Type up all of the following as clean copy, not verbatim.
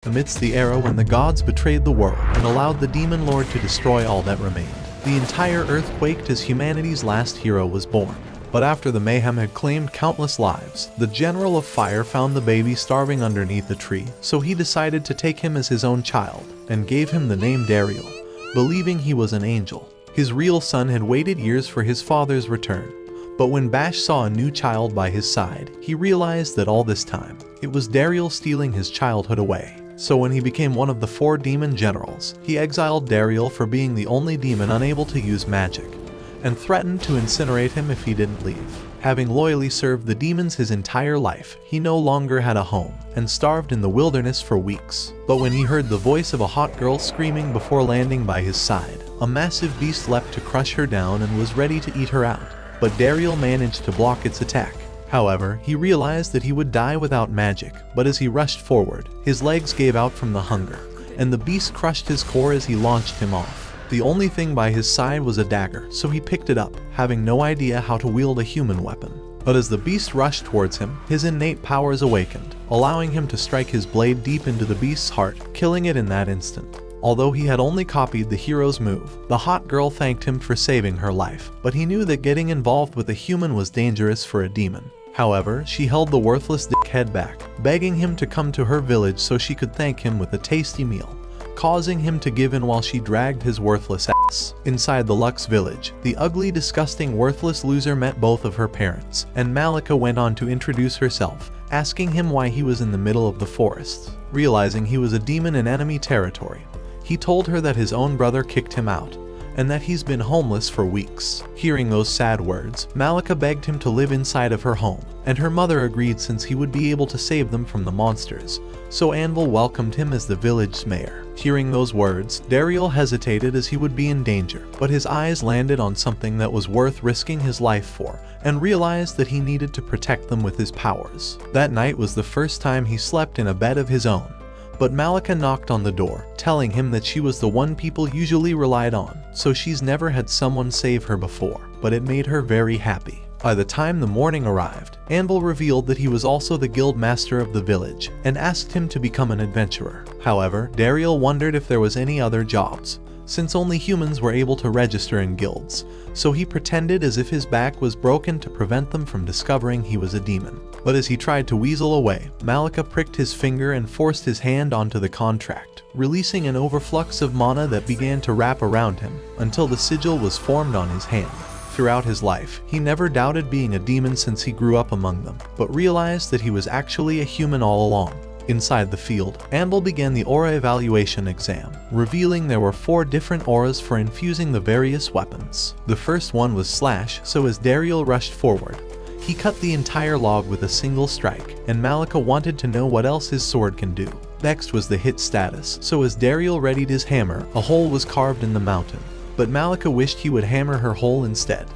amidst the era when the gods betrayed the world and allowed the demon lord to destroy all that remained. The entire earth quaked as humanity's last hero was born. But after the mayhem had claimed countless lives, the General of Fire found the baby starving underneath a tree, so he decided to take him as his own child, and gave him the name Dariel, believing he was an angel. His real son had waited years for his father's return, but when Bash saw a new child by his side, he realized that all this time, it was Dariel stealing his childhood away. So when he became one of the 4 demon generals, he exiled Dariel for being the only demon unable to use magic, and threatened to incinerate him if he didn't leave. Having loyally served the demons his entire life, he no longer had a home, and starved in the wilderness for weeks. But when he heard the voice of a hot girl screaming before landing by his side, a massive beast leapt to crush her down and was ready to eat her out. But Dariel managed to block its attack. However, he realized that he would die without magic, but as he rushed forward, his legs gave out from the hunger, and the beast crushed his core as he launched him off. The only thing by his side was a dagger, so he picked it up, having no idea how to wield a human weapon. But as the beast rushed towards him, his innate powers awakened, allowing him to strike his blade deep into the beast's heart, killing it in that instant. Although he had only copied the hero's move, the hot girl thanked him for saving her life, but he knew that getting involved with a human was dangerous for a demon. However, she held the worthless dickhead back, begging him to come to her village so she could thank him with a tasty meal, causing him to give in while she dragged his worthless ass. Inside the Lux village, the ugly, disgusting, worthless loser met both of her parents, and Malika went on to introduce herself, asking him why he was in the middle of the forest. Realizing he was a demon in enemy territory, he told her that his own brother kicked him out, and that he's been homeless for weeks. Hearing those sad words, Malika begged him to live inside of her home, and her mother agreed since he would be able to save them from the monsters, so Anvil welcomed him as the village's mayor. Hearing those words, Dariel hesitated as he would be in danger, but his eyes landed on something that was worth risking his life for, and realized that he needed to protect them with his powers. That night was the first time he slept in a bed of his own. But Malika knocked on the door, telling him that she was the one people usually relied on, so she's never had someone save her before, but it made her very happy. By the time the morning arrived, Anvil revealed that he was also the guild master of the village, and asked him to become an adventurer. However, Dariel wondered if there was any other jobs, since only humans were able to register in guilds, so he pretended as if his back was broken to prevent them from discovering he was a demon. But as he tried to weasel away, Malika pricked his finger and forced his hand onto the contract, releasing an overflux of mana that began to wrap around him, until the sigil was formed on his hand. Throughout his life, he never doubted being a demon since he grew up among them, but realized that he was actually a human all along. Inside the field, Anvil began the aura evaluation exam, revealing there were 4 different auras for infusing the various weapons. The first one was Slash, so as Dariel rushed forward, he cut the entire log with a single strike, and Malika wanted to know what else his sword can do. Next was the hit status, so as Dariel readied his hammer, a hole was carved in the mountain, but Malika wished he would hammer her hole instead.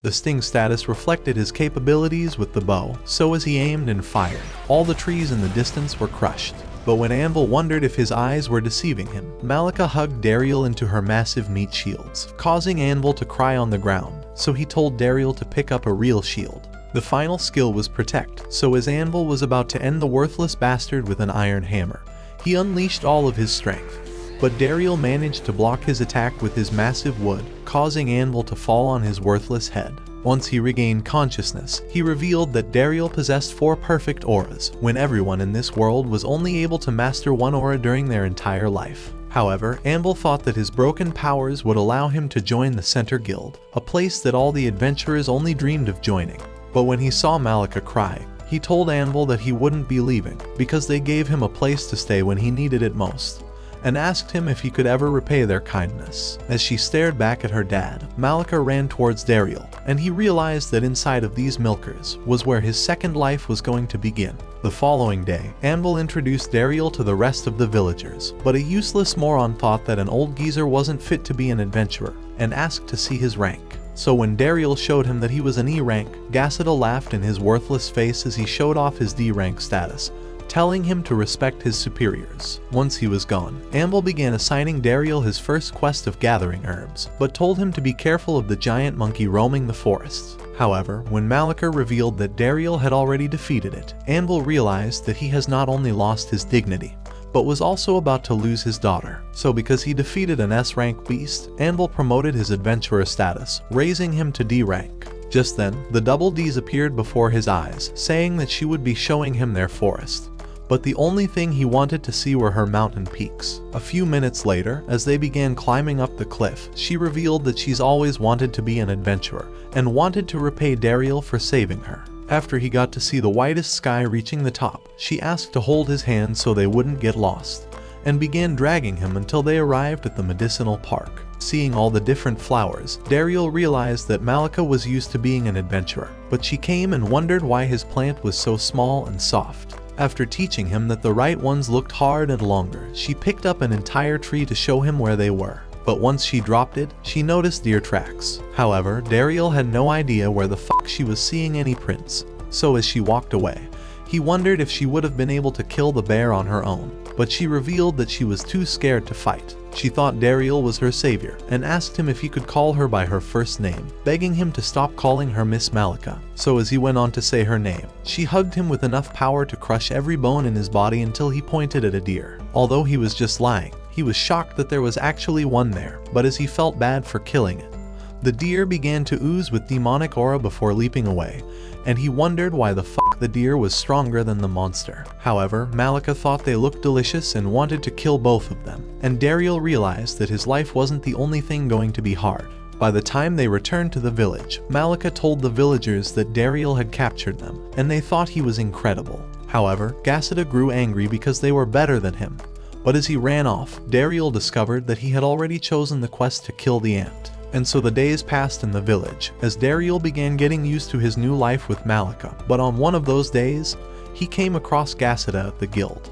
The sting status reflected his capabilities with the bow, so as he aimed and fired, all the trees in the distance were crushed. But when Anvil wondered if his eyes were deceiving him, Malika hugged Dariel into her massive meat shields, causing Anvil to cry on the ground, so he told Dariel to pick up a real shield. The final skill was Protect, so as Anvil was about to end the worthless bastard with an iron hammer, he unleashed all of his strength. But Dariel managed to block his attack with his massive wood, causing Anvil to fall on his worthless head. Once he regained consciousness, he revealed that Dariel possessed 4 perfect auras, when everyone in this world was only able to master 1 aura during their entire life. However, Anvil thought that his broken powers would allow him to join the Center Guild, a place that all the adventurers only dreamed of joining. But when he saw Malika cry, he told Anvil that he wouldn't be leaving, because they gave him a place to stay when he needed it most, and asked him if he could ever repay their kindness. As she stared back at her dad, Malika ran towards Dariel, and he realized that inside of these milkers was where his second life was going to begin. The following day, Anvil introduced Dariel to the rest of the villagers, but a useless moron thought that an old geezer wasn't fit to be an adventurer, and asked to see his rank. So when Dariel showed him that he was an E rank, Gassida laughed in his worthless face as he showed off his D rank status, telling him to respect his superiors. Once he was gone, Anvil began assigning Dariel his first quest of gathering herbs, but told him to be careful of the giant monkey roaming the forests. However, when Malika revealed that Dariel had already defeated it, Anvil realized that he has not only lost his dignity, but was also about to lose his daughter. So because he defeated an S-rank beast, Anvil promoted his adventurer status, raising him to D rank. Just then, the Double Ds appeared before his eyes, saying that she would be showing him their forest. But the only thing he wanted to see were her mountain peaks. A few minutes later, as they began climbing up the cliff, she revealed that she's always wanted to be an adventurer, and wanted to repay Dariel for saving her. After he got to see the whitest sky reaching the top, she asked to hold his hand so they wouldn't get lost, and began dragging him until they arrived at the medicinal park. Seeing all the different flowers, Dariel realized that Malika was used to being an adventurer, but she came and wondered why his plant was so small and soft. After teaching him that the right ones looked hard and longer, she picked up an entire tree to show him where they were. But once she dropped it, she noticed deer tracks. However, Dariel had no idea where the fuck she was seeing any prints, so as she walked away, he wondered if she would have been able to kill the bear on her own, but she revealed that she was too scared to fight. She thought Dariel was her savior, and asked him if he could call her by her first name, begging him to stop calling her Miss Malika. So as he went on to say her name, she hugged him with enough power to crush every bone in his body until he pointed at a deer. Although he was just lying, he was shocked that there was actually one there, but as he felt bad for killing it, the deer began to ooze with demonic aura before leaping away, and he wondered why the fuck the deer was stronger than the monster. However, Malika thought they looked delicious and wanted to kill both of them, and Dariel realized that his life wasn't the only thing going to be hard. By the time they returned to the village, Malika told the villagers that Dariel had captured them, and they thought he was incredible. However, Gassida grew angry because they were better than him. But as he ran off, Dariel discovered that he had already chosen the quest to kill the ant. And so the days passed in the village, as Dariel began getting used to his new life with Malika. But on one of those days, he came across Gassida at the guild.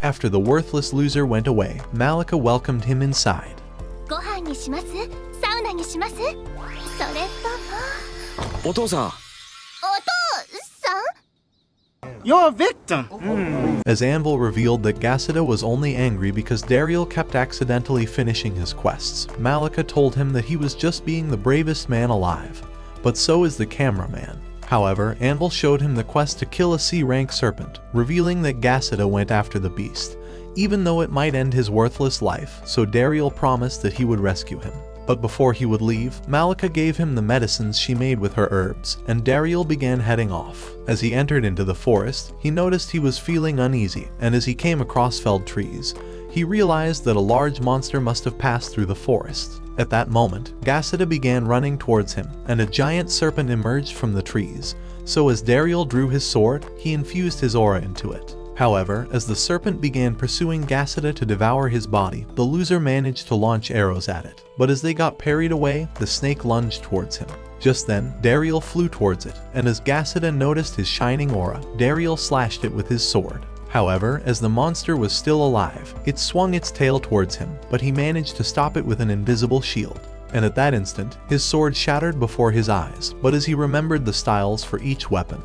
After the worthless loser went away, Malika welcomed him inside. You're a victim! As Anvil revealed that Gassida was only angry because Dariel kept accidentally finishing his quests, Malika told him that he was just being the bravest man alive. But so is the cameraman. However, Anvil showed him the quest to kill a C-rank serpent, revealing that Gassida went after the beast, even though it might end his worthless life, so Dariel promised that he would rescue him. But before he would leave, Malika gave him the medicines she made with her herbs, and Dariel began heading off. As he entered into the forest, he noticed he was feeling uneasy, and as he came across felled trees, he realized that a large monster must have passed through the forest. At that moment, Gassida began running towards him, and a giant serpent emerged from the trees, so as Dariel drew his sword, he infused his aura into it. However, as the serpent began pursuing Gassida to devour his body, the loser managed to launch arrows at it. But as they got parried away, the snake lunged towards him. Just then, Dariel flew towards it, and as Gassida noticed his shining aura, Dariel slashed it with his sword. However, as the monster was still alive, it swung its tail towards him, but he managed to stop it with an invisible shield. And at that instant, his sword shattered before his eyes, but as he remembered the styles for each weapon,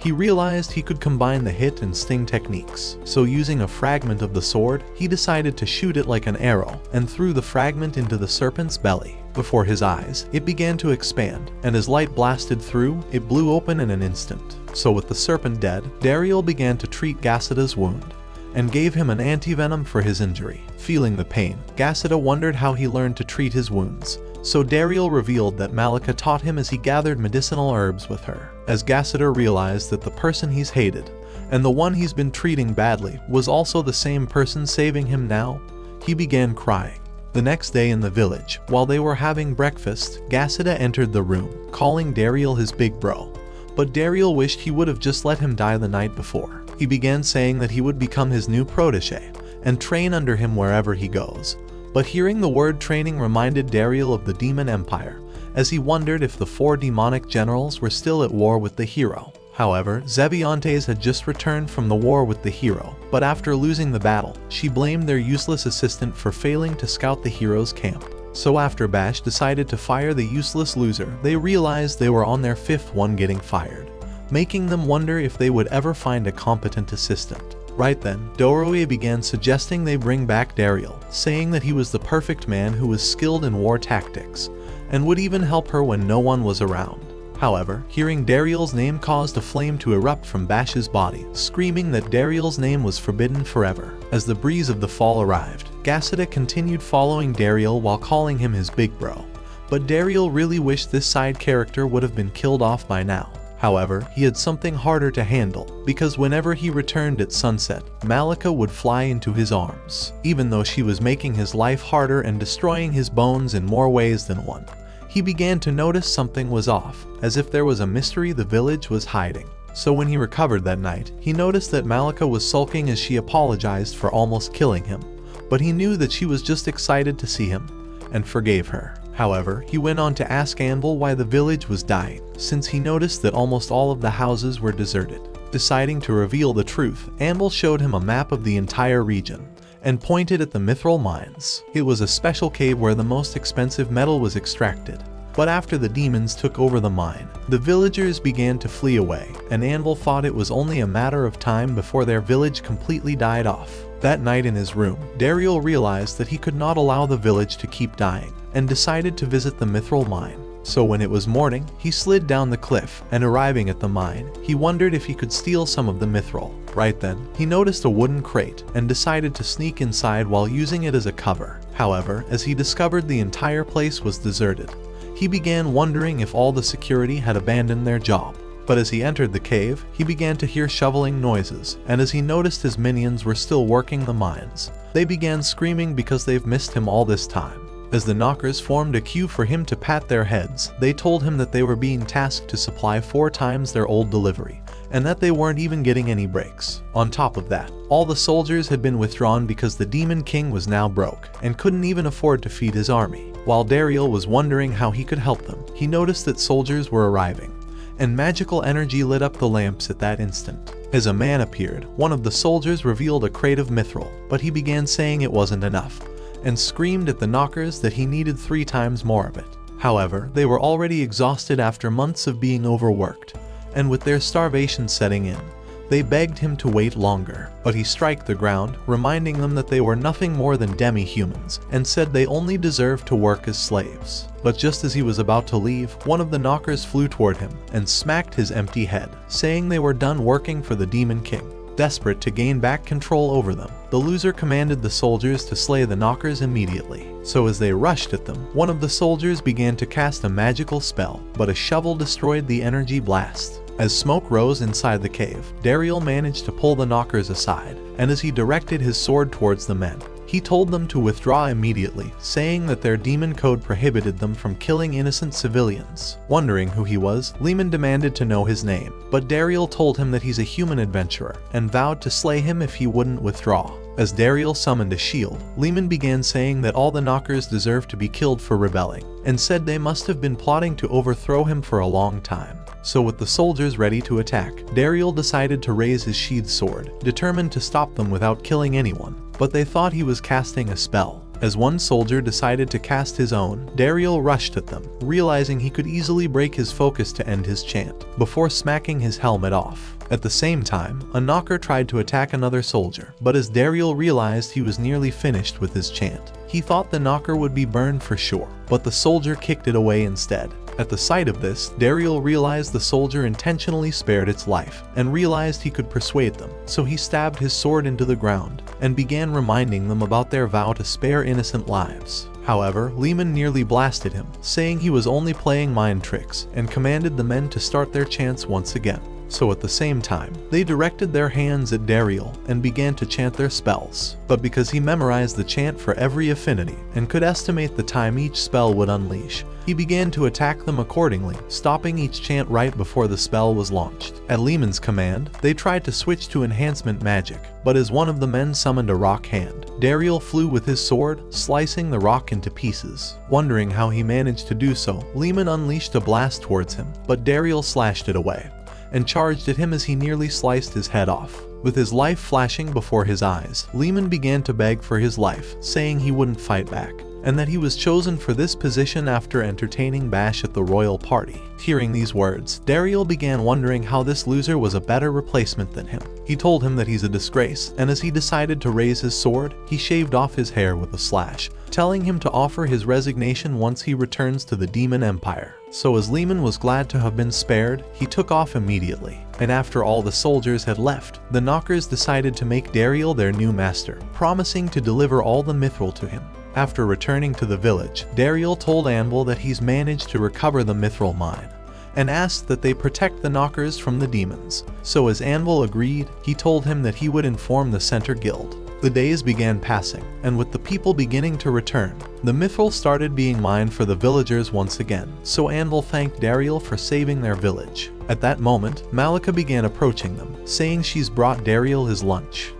he realized he could combine the hit and sting techniques. So using a fragment of the sword, he decided to shoot it like an arrow, and threw the fragment into the serpent's belly. Before his eyes, it began to expand, and as light blasted through, it blew open in an instant. So with the serpent dead, Dariel began to treat Gassida's wound, and gave him an anti-venom for his injury. Feeling the pain, Gassida wondered how he learned to treat his wounds. So Dariel revealed that Malika taught him as he gathered medicinal herbs with her. As Gassida realized that the person he's hated, and the one he's been treating badly, was also the same person saving him now, he began crying. The next day in the village, while they were having breakfast, Gassida entered the room, calling Dariel his big bro. But Dariel wished he would have just let him die the night before. He began saying that he would become his new protege, and train under him wherever he goes. But hearing the word training reminded Dariel of the Demon Empire, as he wondered if the 4 demonic generals were still at war with the hero. However, Zeviontes had just returned from the war with the hero, but after losing the battle, she blamed their useless assistant for failing to scout the hero's camp. So after Bash decided to fire the useless loser, they realized they were on their 5th one getting fired, making them wonder if they would ever find a competent assistant. Right then, Doroe began suggesting they bring back Dariel, saying that he was the perfect man who was skilled in war tactics, and would even help her when no one was around. However, hearing Dariel's name caused a flame to erupt from Bash's body, screaming that Dariel's name was forbidden forever. As the breeze of the fall arrived, Gasita continued following Dariel while calling him his big bro. But Dariel really wished this side character would have been killed off by now. However, he had something harder to handle, because whenever he returned at sunset, Malika would fly into his arms, even though she was making his life harder and destroying his bones in more ways than one. He began to notice something was off, as if there was a mystery the village was hiding. So when he recovered that night, he noticed that Malika was sulking as she apologized for almost killing him, but he knew that she was just excited to see him, and forgave her. However, he went on to ask Anvil why the village was dying, since he noticed that almost all of the houses were deserted. Deciding to reveal the truth, Anvil showed him a map of the entire region, and pointed at the mithril mines. It was a special cave where the most expensive metal was extracted. But after the demons took over the mine, the villagers began to flee away, and Anvil thought it was only a matter of time before their village completely died off. That night in his room, Dariel realized that he could not allow the village to keep dying, and decided to visit the mithril mine. So when it was morning, he slid down the cliff, and arriving at the mine, he wondered if he could steal some of the mithril. Right then, he noticed a wooden crate, and decided to sneak inside while using it as a cover. However, as he discovered the entire place was deserted, he began wondering if all the security had abandoned their job. But as he entered the cave, he began to hear shoveling noises, and as he noticed his minions were still working the mines, they began screaming because they've missed him all this time. As the knockers formed a queue for him to pat their heads, they told him that they were being tasked to supply 4 times their old delivery, and that they weren't even getting any breaks. On top of that, all the soldiers had been withdrawn because the Demon King was now broke, and couldn't even afford to feed his army. While Dariel was wondering how he could help them, he noticed that soldiers were arriving, and magical energy lit up the lamps at that instant. As a man appeared, one of the soldiers revealed a crate of mithril, but he began saying it wasn't enough, and screamed at the knockers that he needed 3 times more of it. However, they were already exhausted after months of being overworked, and with their starvation setting in, they begged him to wait longer. But he struck the ground, reminding them that they were nothing more than demi-humans, and said they only deserved to work as slaves. But just as he was about to leave, one of the knockers flew toward him and smacked his empty head, saying they were done working for the Demon King. Desperate to gain back control over them, the loser commanded the soldiers to slay the knockers immediately. So as they rushed at them, one of the soldiers began to cast a magical spell, but a shovel destroyed the energy blast. As smoke rose inside the cave, Dariel managed to pull the knockers aside, and as he directed his sword towards the men, he told them to withdraw immediately, saying that their demon code prohibited them from killing innocent civilians. Wondering who he was, Lehman demanded to know his name, but Dariel told him that he's a human adventurer, and vowed to slay him if he wouldn't withdraw. As Dariel summoned a shield, Lehman began saying that all the knockers deserved to be killed for rebelling, and said they must have been plotting to overthrow him for a long time. So with the soldiers ready to attack, Dariel decided to raise his sheathed sword, determined to stop them without killing anyone. But they thought he was casting a spell. As one soldier decided to cast his own, Dariel rushed at them, realizing he could easily break his focus to end his chant, before smacking his helmet off. At the same time, a knocker tried to attack another soldier, but as Dariel realized he was nearly finished with his chant, he thought the knocker would be burned for sure, but the soldier kicked it away instead. At the sight of this, Dariel realized the soldier intentionally spared its life, and realized he could persuade them, so he stabbed his sword into the ground, and began reminding them about their vow to spare innocent lives. However, Lehman nearly blasted him, saying he was only playing mind tricks, and commanded the men to start their chants once again. So at the same time, they directed their hands at Dariel and began to chant their spells. But because he memorized the chant for every affinity and could estimate the time each spell would unleash, he began to attack them accordingly, stopping each chant right before the spell was launched. At Lehman's command, they tried to switch to enhancement magic, but as one of the men summoned a rock hand, Dariel flew with his sword, slicing the rock into pieces. Wondering how he managed to do so, Lehman unleashed a blast towards him, but Dariel slashed it away, and charged at him as he nearly sliced his head off. With his life flashing before his eyes, Lehman began to beg for his life, saying he wouldn't fight back, and that he was chosen for this position after entertaining Bash at the royal party. Hearing these words, Dariel began wondering how this loser was a better replacement than him. He told him that he's a disgrace, and as he decided to raise his sword, he shaved off his hair with a slash, telling him to offer his resignation once he returns to the Demon Empire. So as Lehman was glad to have been spared, he took off immediately. And after all the soldiers had left, the Knockers decided to make Dariel their new master, promising to deliver all the mithril to him. After returning to the village, Dariel told Anvil that he's managed to recover the mithril mine, and asked that they protect the Knockers from the demons. So as Anvil agreed, he told him that he would inform the Center Guild. The days began passing, and with the people beginning to return, the mithril started being mined for the villagers once again, so Anvil thanked Dariel for saving their village. At that moment, Malika began approaching them, saying she's brought Dariel his lunch.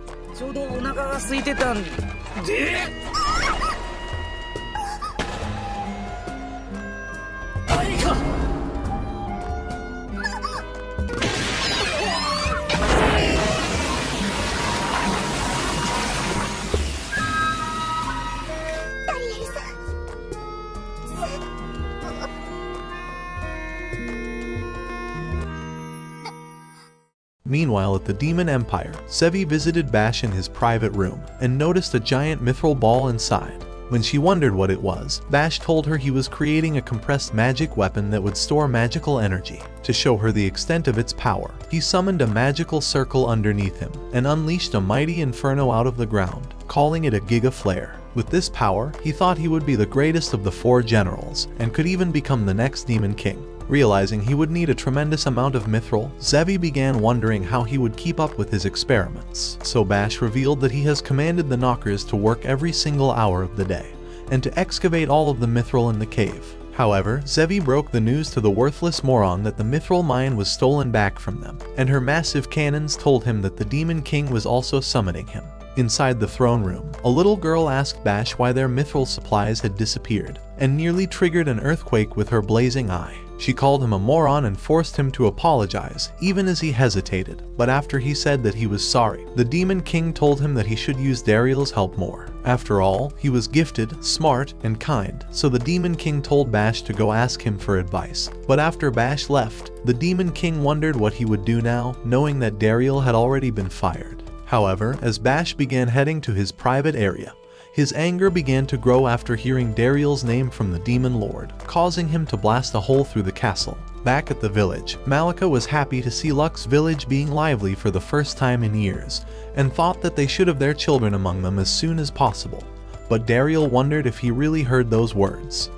Meanwhile, at the Demon Empire, Zevi visited Bash in his private room and noticed a giant mithril ball inside. When she wondered what it was, Bash told her he was creating a compressed magic weapon that would store magical energy. To show her the extent of its power, he summoned a magical circle underneath him and unleashed a mighty inferno out of the ground, calling it a Giga Flare. With this power, he thought he would be the greatest of the 4 generals and could even become the next Demon King. Realizing he would need a tremendous amount of mithril, Zevi began wondering how he would keep up with his experiments. So Bash revealed that he has commanded the Knockers to work every single hour of the day, and to excavate all of the mithril in the cave. However, Zevi broke the news to the worthless moron that the mithril mine was stolen back from them, and her massive cannons told him that the Demon King was also summoning him. Inside the throne room, a little girl asked Bash why their mithril supplies had disappeared, and nearly triggered an earthquake with her blazing eye. She called him a moron and forced him to apologize, even as he hesitated. But after he said that he was sorry, the Demon King told him that he should use Dariel's help more. After all, he was gifted, smart, and kind, so the Demon King told Bash to go ask him for advice. But after Bash left, the Demon King wondered what he would do now, knowing that Dariel had already been fired. However, as Bash began heading to his private area, his anger began to grow after hearing Dariel's name from the Demon Lord, causing him to blast a hole through the castle. Back at the village, Malika was happy to see Luck's village being lively for the first time in years, and thought that they should have their children among them as soon as possible. But Dariel wondered if he really heard those words.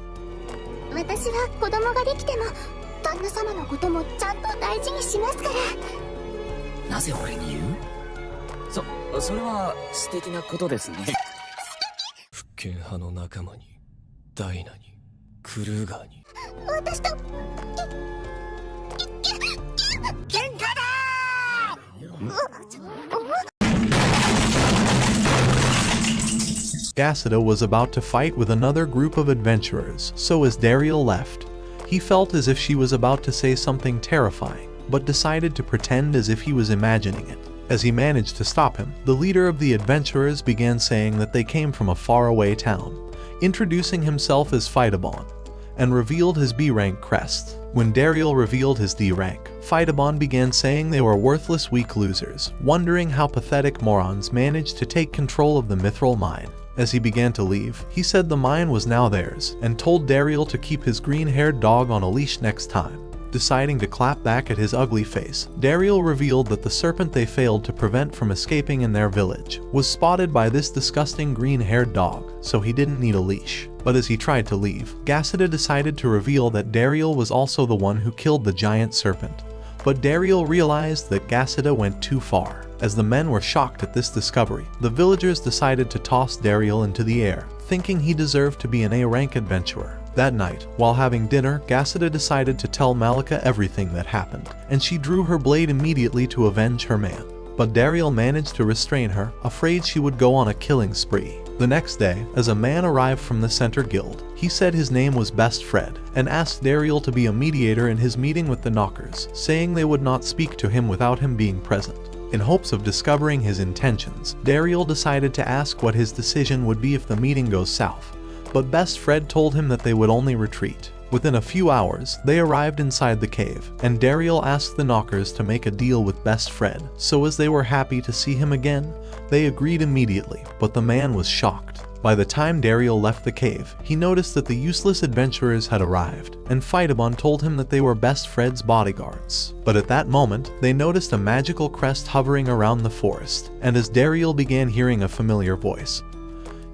Gasida was about to fight with another group of adventurers, so as Dariel left, he felt as if she was about to say something terrifying, but decided to pretend as if he was imagining it. As he managed to stop him, the leader of the adventurers began saying that they came from a faraway town, introducing himself as Phytabon, and revealed his B-rank crest. When Dariel revealed his D rank, Phytabon began saying they were worthless weak losers, wondering how pathetic morons managed to take control of the mithril mine. As he began to leave, he said the mine was now theirs, and told Dariel to keep his green-haired dog on a leash next time. Deciding to clap back at his ugly face, Dariel revealed that the serpent they failed to prevent from escaping in their village was spotted by this disgusting green-haired dog, so he didn't need a leash. But as he tried to leave, Gasida decided to reveal that Dariel was also the one who killed the giant serpent. But Dariel realized that Gasida went too far. As the men were shocked at this discovery, the villagers decided to toss Dariel into the air, thinking he deserved to be an A-rank adventurer. That night, while having dinner, Gasida decided to tell Malika everything that happened, and she drew her blade immediately to avenge her man. But Dariel managed to restrain her, afraid she would go on a killing spree. The next day, as a man arrived from the Center Guild, he said his name was Best Fred, and asked Dariel to be a mediator in his meeting with the Knockers, saying they would not speak to him without him being present. In hopes of discovering his intentions, Dariel decided to ask what his decision would be if the meeting goes south, but Best Fred told him that they would only retreat. Within a few hours, they arrived inside the cave, and Daryl asked the Knockers to make a deal with Best Fred, so as they were happy to see him again, they agreed immediately, but the man was shocked. By the time Daryl left the cave, he noticed that the useless adventurers had arrived, and Phytabon told him that they were Best Fred's bodyguards. But at that moment, they noticed a magical crest hovering around the forest, and as Daryl began hearing a familiar voice,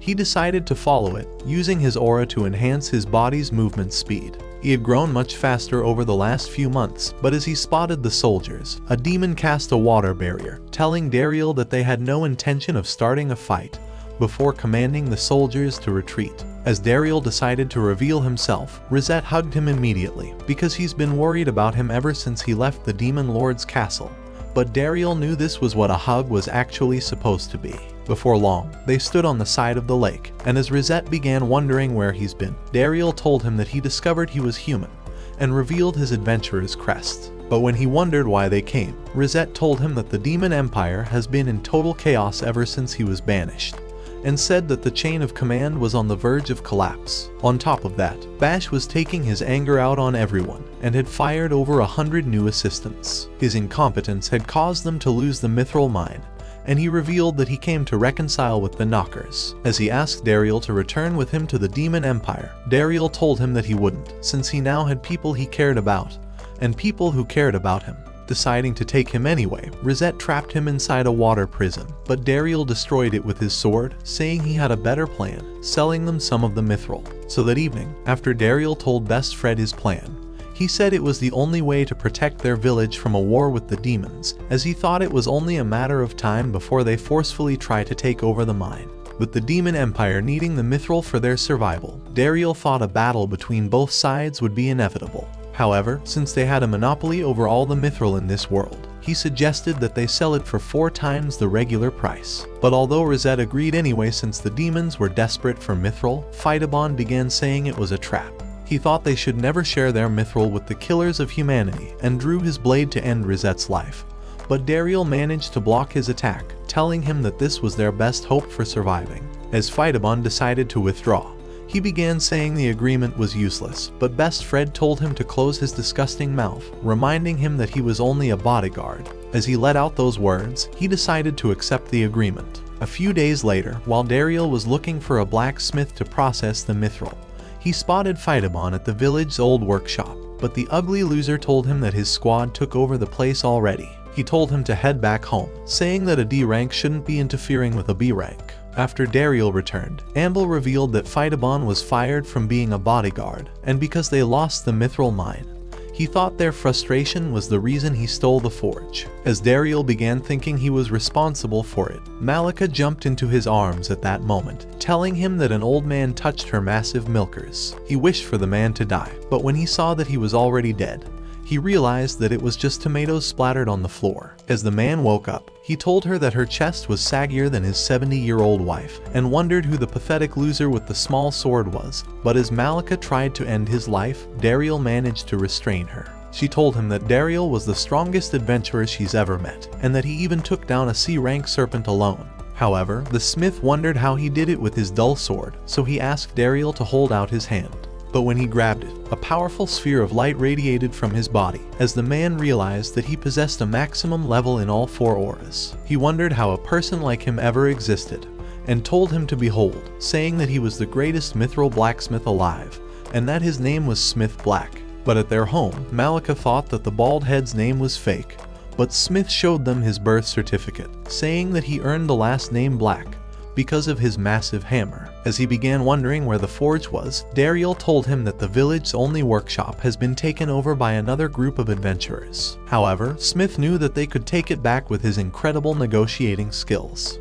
he decided to follow it, using his aura to enhance his body's movement speed. He had grown much faster over the last few months, but as he spotted the soldiers, a demon cast a water barrier, telling Daryl that they had no intention of starting a fight, before commanding the soldiers to retreat. As Daryl decided to reveal himself, Rosette hugged him immediately, because he's been worried about him ever since he left the Demon Lord's castle. But Daryl knew this was what a hug was actually supposed to be. Before long, they stood on the side of the lake, and as Rosette began wondering where he's been, Daryl told him that he discovered he was human, and revealed his adventurer's crest. But when he wondered why they came, Rosette told him that the Demon Empire has been in total chaos ever since he was banished, and said that the chain of command was on the verge of collapse. On top of that, Bash was taking his anger out on everyone, and had fired over 100 new assistants. His incompetence had caused them to lose the Mithril Mine, and he revealed that he came to reconcile with the Knockers. As he asked Daryl to return with him to the Demon Empire, Daryl told him that he wouldn't, since he now had people he cared about, and people who cared about him. Deciding to take him anyway, Rosette trapped him inside a water prison, but Daryl destroyed it with his sword, saying he had a better plan, selling them some of the mithril. So that evening, after Daryl told Best Fred his plan, he said it was the only way to protect their village from a war with the demons, as he thought it was only a matter of time before they forcefully try to take over the mine. With the Demon Empire needing the mithril for their survival, Daryl thought a battle between both sides would be inevitable. However, since they had a monopoly over all the mithril in this world, he suggested that they sell it for 4 times the regular price. But although Rosette agreed anyway since the demons were desperate for mithril, Phytabon began saying it was a trap. He thought they should never share their mithril with the killers of humanity and drew his blade to end Rosette's life. But Daryl managed to block his attack, telling him that this was their best hope for surviving. As Phytabon decided to withdraw, he began saying the agreement was useless, but Best Fred told him to close his disgusting mouth, reminding him that he was only a bodyguard. As he let out those words, he decided to accept the agreement. A few days later, while Daryl was looking for a blacksmith to process the mithril, he spotted Phytabon at the village's old workshop, but the ugly loser told him that his squad took over the place already. He told him to head back home, saying that a D rank shouldn't be interfering with a B rank. After Daryl returned, Amble revealed that Phytabon was fired from being a bodyguard, and because they lost the mithril mine, he thought their frustration was the reason he stole the forge. As Daryl began thinking he was responsible for it, Malika jumped into his arms at that moment, telling him that an old man touched her massive milkers. He wished for the man to die, but when he saw that he was already dead, he realized that it was just tomatoes splattered on the floor. As the man woke up, he told her that her chest was saggier than his 70-year-old wife, and wondered who the pathetic loser with the small sword was. But as Malika tried to end his life, Daryl managed to restrain her. She told him that Daryl was the strongest adventurer she's ever met, and that he even took down a C-rank serpent alone. However, the smith wondered how he did it with his dull sword, so he asked Daryl to hold out his hand. But when he grabbed it, a powerful sphere of light radiated from his body, as the man realized that he possessed a maximum level in all 4 auras. He wondered how a person like him ever existed, and told him to behold, saying that he was the greatest mithril blacksmith alive, and that his name was Smith Black. But at their home, Malika thought that the bald head's name was fake, but Smith showed them his birth certificate, saying that he earned the last name Black because of his massive hammer. As he began wondering where the forge was, Daryl told him that the village's only workshop has been taken over by another group of adventurers. However, Smith knew that they could take it back with his incredible negotiating skills.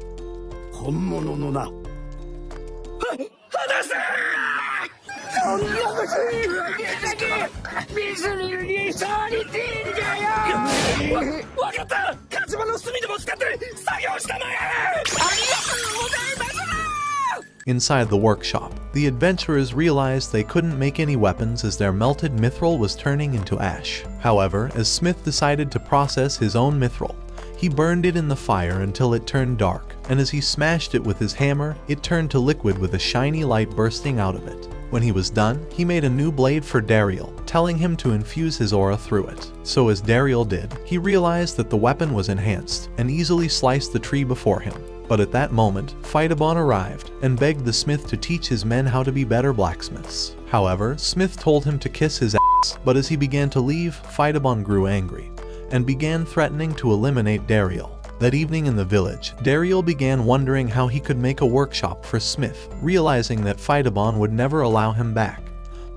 Inside the workshop, the adventurers realized they couldn't make any weapons as their melted mithril was turning into ash. However, as Smith decided to process his own mithril, He burned it in the fire until it turned dark, and as he smashed it with his hammer, it turned to liquid with a shiny light bursting out of it. When he was done, he made a new blade for Dariel, telling him to infuse his aura through it. So as Dariel did, he realized that the weapon was enhanced and easily sliced the tree before him. But at that moment, Phytabon arrived and begged the smith to teach his men how to be better blacksmiths. However, Smith told him to kiss his ass, but as he began to leave, Phytabon grew angry and began threatening to eliminate Dariel. That evening in the village, Dariel began wondering how he could make a workshop for Smith, realizing that Phytabon would never allow him back.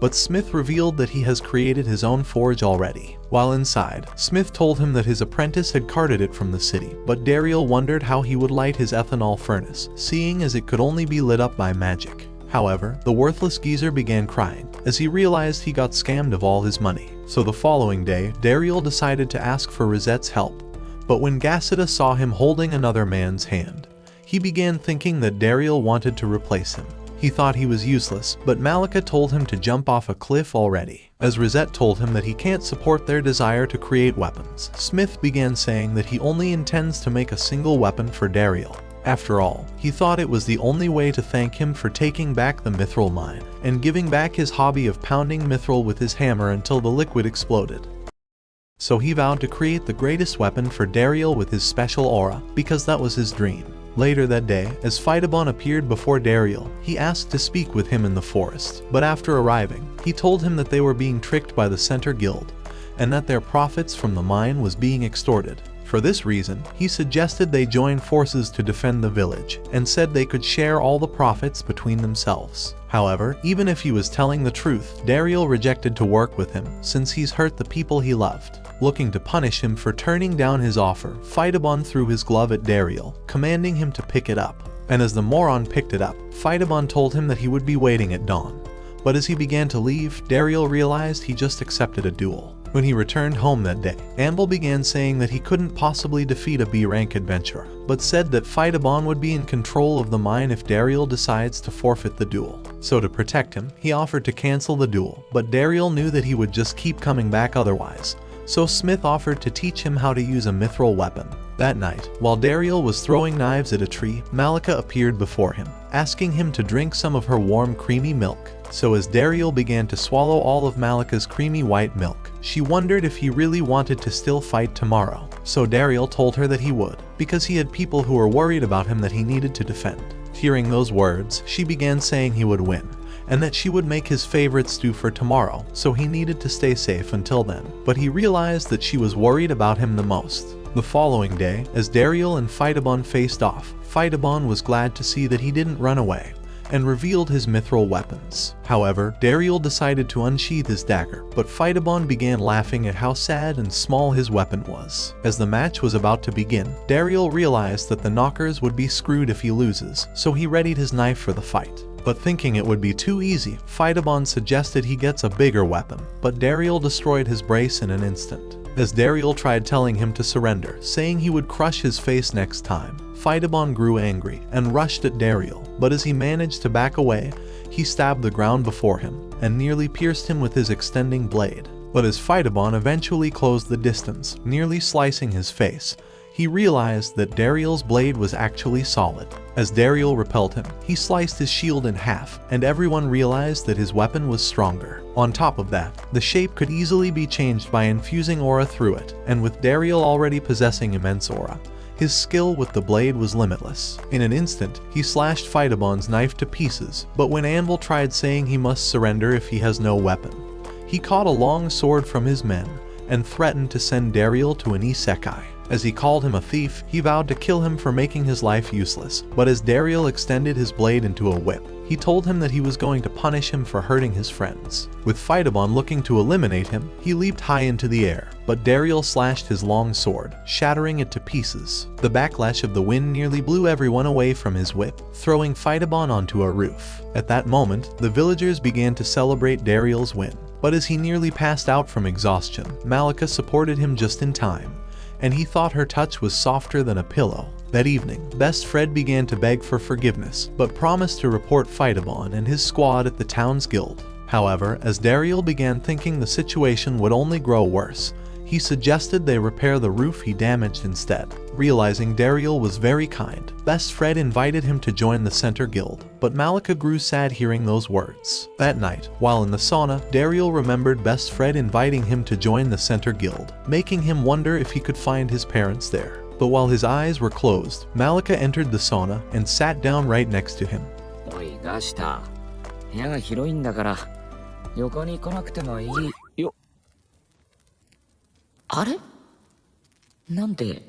But Smith revealed that he has created his own forge already. While inside, Smith told him that his apprentice had carted it from the city, but Dariel wondered how he would light his ethanol furnace, seeing as it could only be lit up by magic. However, the worthless geezer began crying as he realized he got scammed of all his money. So the following day, Dariel decided to ask for Rosette's help. But when Gassida saw him holding another man's hand, he began thinking that Dariel wanted to replace him. He thought he was useless, but Malika told him to jump off a cliff already. As Rosette told him that he can't support their desire to create weapons, Smith began saying that he only intends to make a single weapon for Dariel. After all, he thought it was the only way to thank him for taking back the mithril mine and giving back his hobby of pounding mithril with his hammer until the liquid exploded. So he vowed to create the greatest weapon for Dariel with his special aura, because that was his dream. Later that day, as Phytabon appeared before Dariel, he asked to speak with him in the forest, but after arriving, he told him that they were being tricked by the Center Guild, and that their profits from the mine was being extorted. For this reason, he suggested they join forces to defend the village, and said they could share all the profits between themselves. However, even if he was telling the truth, Dariel rejected to work with him, since he's hurt the people he loved. Looking to punish him for turning down his offer, Phytabon threw his glove at Dariel, commanding him to pick it up. And as the moron picked it up, Phytabon told him that he would be waiting at dawn. But as he began to leave, Dariel realized he just accepted a duel. When he returned home that day, Anvil began saying that he couldn't possibly defeat a B-rank adventurer, but said that Phytabon would be in control of the mine if Dariel decides to forfeit the duel. So to protect him, he offered to cancel the duel, but Dariel knew that he would just keep coming back otherwise. So Smith offered to teach him how to use a mithril weapon. That night, while Dariel was throwing knives at a tree, Malika appeared before him, asking him to drink some of her warm, creamy milk. So as Dariel began to swallow all of Malika's creamy white milk, she wondered if he really wanted to still fight tomorrow. So Dariel told her that he would, because he had people who were worried about him that he needed to defend. Hearing those words, she began saying he would win, and that she would make his favorite stew for tomorrow, so he needed to stay safe until then. But he realized that she was worried about him the most. The following day, as Dariel and Phytabon faced off, Phytabon was glad to see that he didn't run away, and revealed his mithril weapons. However, Dariel decided to unsheath his dagger, but Phytabon began laughing at how sad and small his weapon was. As the match was about to begin, Dariel realized that the knockers would be screwed if he loses, so he readied his knife for the fight. But thinking it would be too easy, Phytabon suggested he gets a bigger weapon, but Dariel destroyed his brace in an instant. As Dariel tried telling him to surrender, saying he would crush his face next time, Phytabon grew angry and rushed at Dariel, but as he managed to back away, he stabbed the ground before him and nearly pierced him with his extending blade. But as Phytabon eventually closed the distance, nearly slicing his face, he realized that Dariel's blade was actually solid. As Dariel repelled him, he sliced his shield in half, and everyone realized that his weapon was stronger. On top of that, the shape could easily be changed by infusing aura through it, and with Dariel already possessing immense aura, his skill with the blade was limitless. In an instant, he slashed Phytabon's knife to pieces, but when Anvil tried saying he must surrender if he has no weapon, he caught a long sword from his men and threatened to send Dariel to an isekai. As he called him a thief, he vowed to kill him for making his life useless, but as Dariel extended his blade into a whip, he told him that he was going to punish him for hurting his friends. With Phytabon looking to eliminate him, he leaped high into the air, but Dariel slashed his long sword, shattering it to pieces. The backlash of the wind nearly blew everyone away from his whip, throwing Phytabon onto a roof. At that moment, the villagers began to celebrate Dariel's win, but as he nearly passed out from exhaustion, Malika supported him just in time, and he thought her touch was softer than a pillow. That evening, Best Fred began to beg for forgiveness, but promised to report Phytabon and his squad at the town's guild. However, as Dariel began thinking the situation would only grow worse, He suggested they repair the roof he damaged instead. Realizing Dariel was very kind, Best Fred invited him to join the Center Guild, but Malika grew sad hearing those words. That night, while in the sauna, Dariel remembered Best Fred inviting him to join the Center Guild, making him wonder if he could find his parents there. But while his eyes were closed, Malika entered the sauna and sat down right next to him. おい、ガシタ。部屋が広いんだから、横に来なくてもいいよ。あれ？なんで？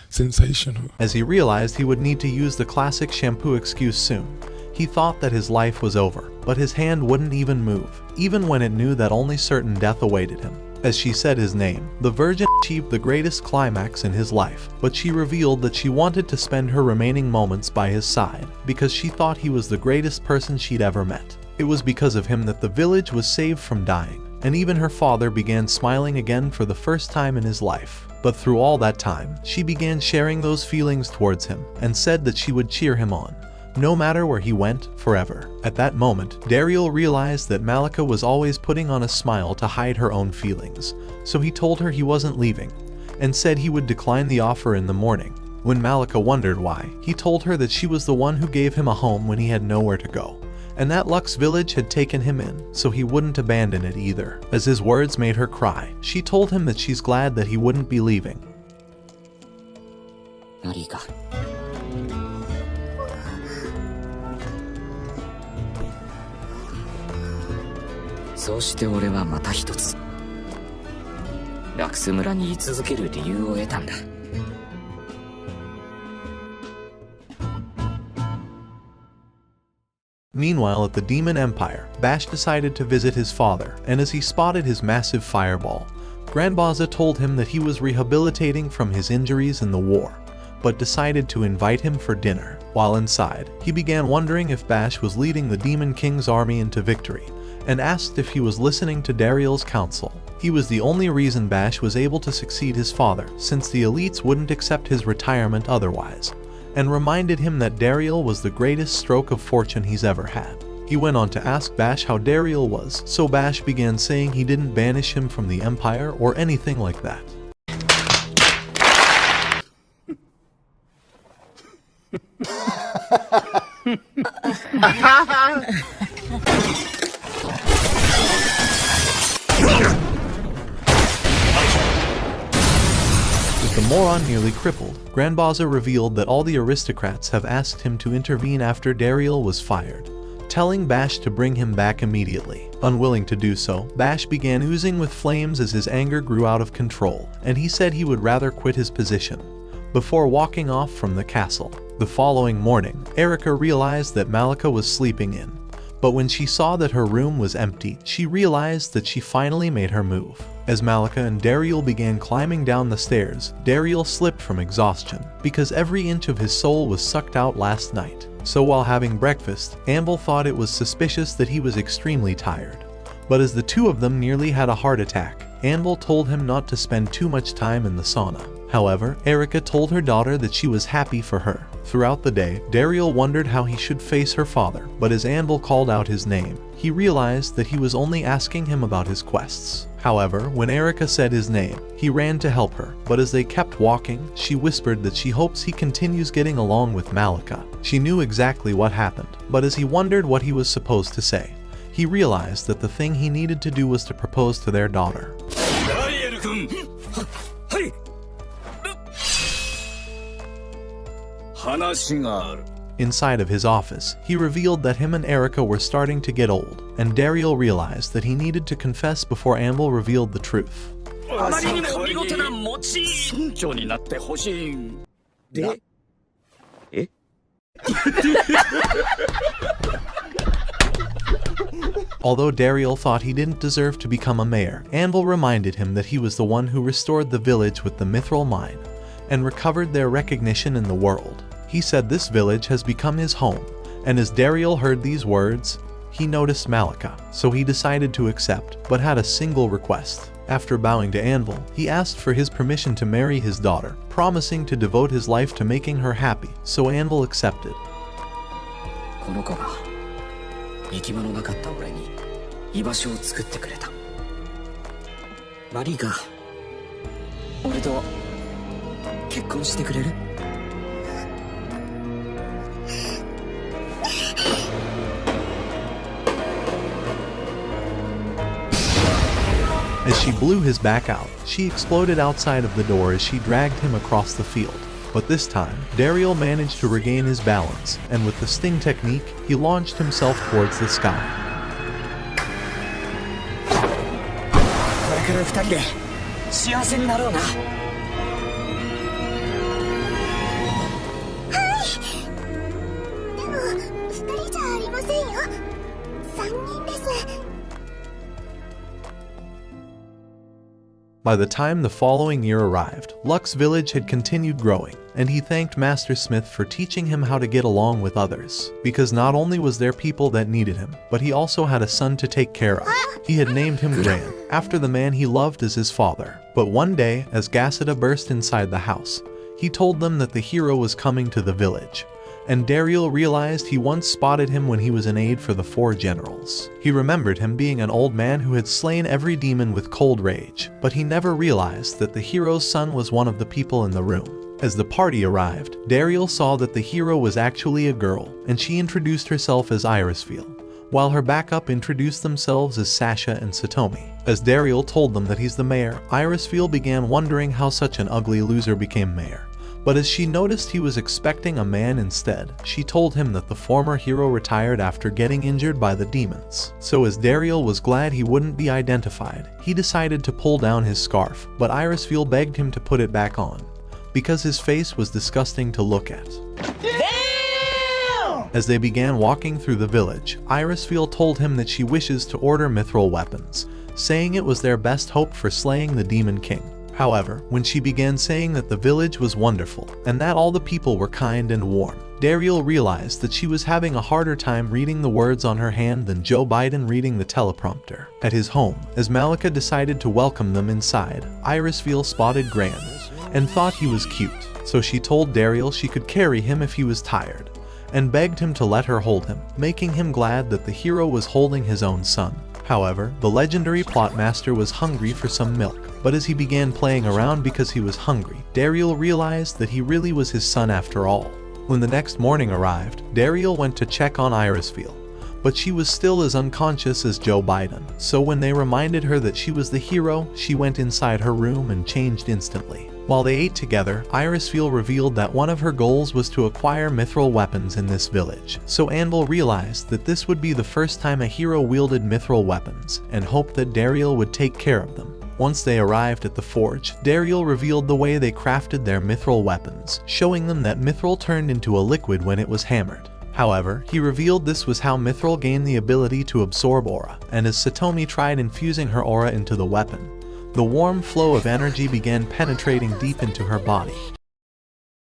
Sensational. As he realized he would need to use the classic shampoo excuse soon, he thought that his life was over, but his hand wouldn't even move, even when it knew that only certain death awaited him. As she said his name, the Virgin achieved the greatest climax in his life, but she revealed that she wanted to spend her remaining moments by his side, because she thought he was the greatest person she'd ever met. It was because of him that the village was saved from dying, and even her father began smiling again for the first time in his life. But through all that time, she began sharing those feelings towards him, and said that she would cheer him on, no matter where he went, forever. At that moment, Dariel realized that Malika was always putting on a smile to hide her own feelings, so he told her he wasn't leaving, and said he would decline the offer in the morning. When Malika wondered why, he told her that she was the one who gave him a home when he had nowhere to go, and that Lux Village had taken him in, so he wouldn't abandon it either. As his words made her cry, she told him that she's glad that he wouldn't be leaving. そうして俺はまた一つ、ラクス村に居続ける理由を得たんだ。Meanwhile, at the Demon Empire, Bash decided to visit his father, and as he spotted his massive fireball, Grandbaza told him that he was rehabilitating from his injuries in the war, but decided to invite him for dinner. While inside, he began wondering if Bash was leading the Demon King's army into victory, and asked if he was listening to Dariel's counsel. He was the only reason Bash was able to succeed his father, since the elites wouldn't accept his retirement otherwise, and reminded him that Dariel was the greatest stroke of fortune he's ever had. He went on to ask Bash how Dariel was, so Bash began saying he didn't banish him from the Empire or anything like that. With the moron nearly crippled, Grandbaza revealed that all the aristocrats have asked him to intervene after Dariel was fired, telling Bash to bring him back immediately. Unwilling to do so, Bash began oozing with flames as his anger grew out of control, and he said he would rather quit his position, before walking off from the castle. The following morning, Erica realized that Malika was sleeping in, but when she saw that her room was empty, she realized that she finally made her move. As Malika and Dariel began climbing down the stairs, Dariel slipped from exhaustion, because every inch of his soul was sucked out last night. So while having breakfast, Anvil thought it was suspicious that he was extremely tired. But as the two of them nearly had a heart attack, Anvil told him not to spend too much time in the sauna. However, Erica told her daughter that she was happy for her. Throughout the day, Dariel wondered how he should face her father, but as Anvil called out his name, he realized that he was only asking him about his quests. However, when Erica said his name, he ran to help her, but as they kept walking, she whispered that she hopes he continues getting along with Malika. She knew exactly what happened, but as he wondered what he was supposed to say, he realized that the thing he needed to do was to propose to their daughter. Inside of his office, he revealed that him and Erica were starting to get old, and Dariel realized that he needed to confess before Anvil revealed the truth. Although Dariel thought he didn't deserve to become a mayor, Anvil reminded him that he was the one who restored the village with the mithril mine, and recovered their recognition in the world. He said this village has become his home, and as Dariel heard these words, he noticed Malika, so he decided to accept, but had a single request. After bowing to Anvil, he asked for his permission to marry his daughter, promising to devote his life to making her happy, so Anvil accepted. 居場所を作ってくれた。マリーカ、俺と結婚してくれる？As she blew his back out, she exploded outside of the door as she dragged him across the field. But this time, Daryl managed to regain his balance, and with the sting technique, he launched himself towards the sky. これから二人で幸せになろうな。By the time the following year arrived, Luck's village had continued growing, and he thanked Master Smith for teaching him how to get along with others, because not only was there people that needed him, but he also had a son to take care of. He had named him Gran, after the man he loved as his father. But one day, as Gasida burst inside the house, he told them that the hero was coming to the village. And Daryl realized he once spotted him when he was an aide for the 4 generals. He remembered him being an old man who had slain every demon with cold rage, but he never realized that the hero's son was one of the people in the room. As the party arrived, Daryl saw that the hero was actually a girl, and she introduced herself as Irisfield, while her backup introduced themselves as Sasha and Satomi. As Daryl told them that he's the mayor, Irisfield began wondering how such an ugly loser became mayor. But as she noticed he was expecting a man instead, she told him that the former hero retired after getting injured by the demons. So as Daryl was glad he wouldn't be identified, he decided to pull down his scarf, but Irisfield begged him to put it back on, because his face was disgusting to look at. Damn! As they began walking through the village, Irisfield told him that she wishes to order mithril weapons, saying it was their best hope for slaying the Demon King. However, when she began saying that the village was wonderful and that all the people were kind and warm, Daryl realized that she was having a harder time reading the words on her hand than Joe Biden reading the teleprompter. At his home, as Malika decided to welcome them inside, Irisfield spotted Gran and thought he was cute, so she told Daryl she could carry him if he was tired, and begged him to let her hold him, making him glad that the hero was holding his own son. However, the legendary plot master was hungry for some milk, but as he began playing around because he was hungry, Daryl realized that he really was his son after all. When the next morning arrived, Daryl went to check on Irisfield, but she was still as unconscious as Joe Biden, so when they reminded her that she was the hero, she went inside her room and changed instantly. While they ate together, Irisfield revealed that one of her goals was to acquire mithril weapons in this village, so Anvil realized that this would be the first time a hero wielded mithril weapons, and hoped that Daryl would take care of them. Once they arrived at the forge, Daryl revealed the way they crafted their mithril weapons, showing them that mithril turned into a liquid when it was hammered. However, he revealed this was how mithril gained the ability to absorb aura, and as Satomi tried infusing her aura into the weapon, the warm flow of energy began penetrating deep into her body.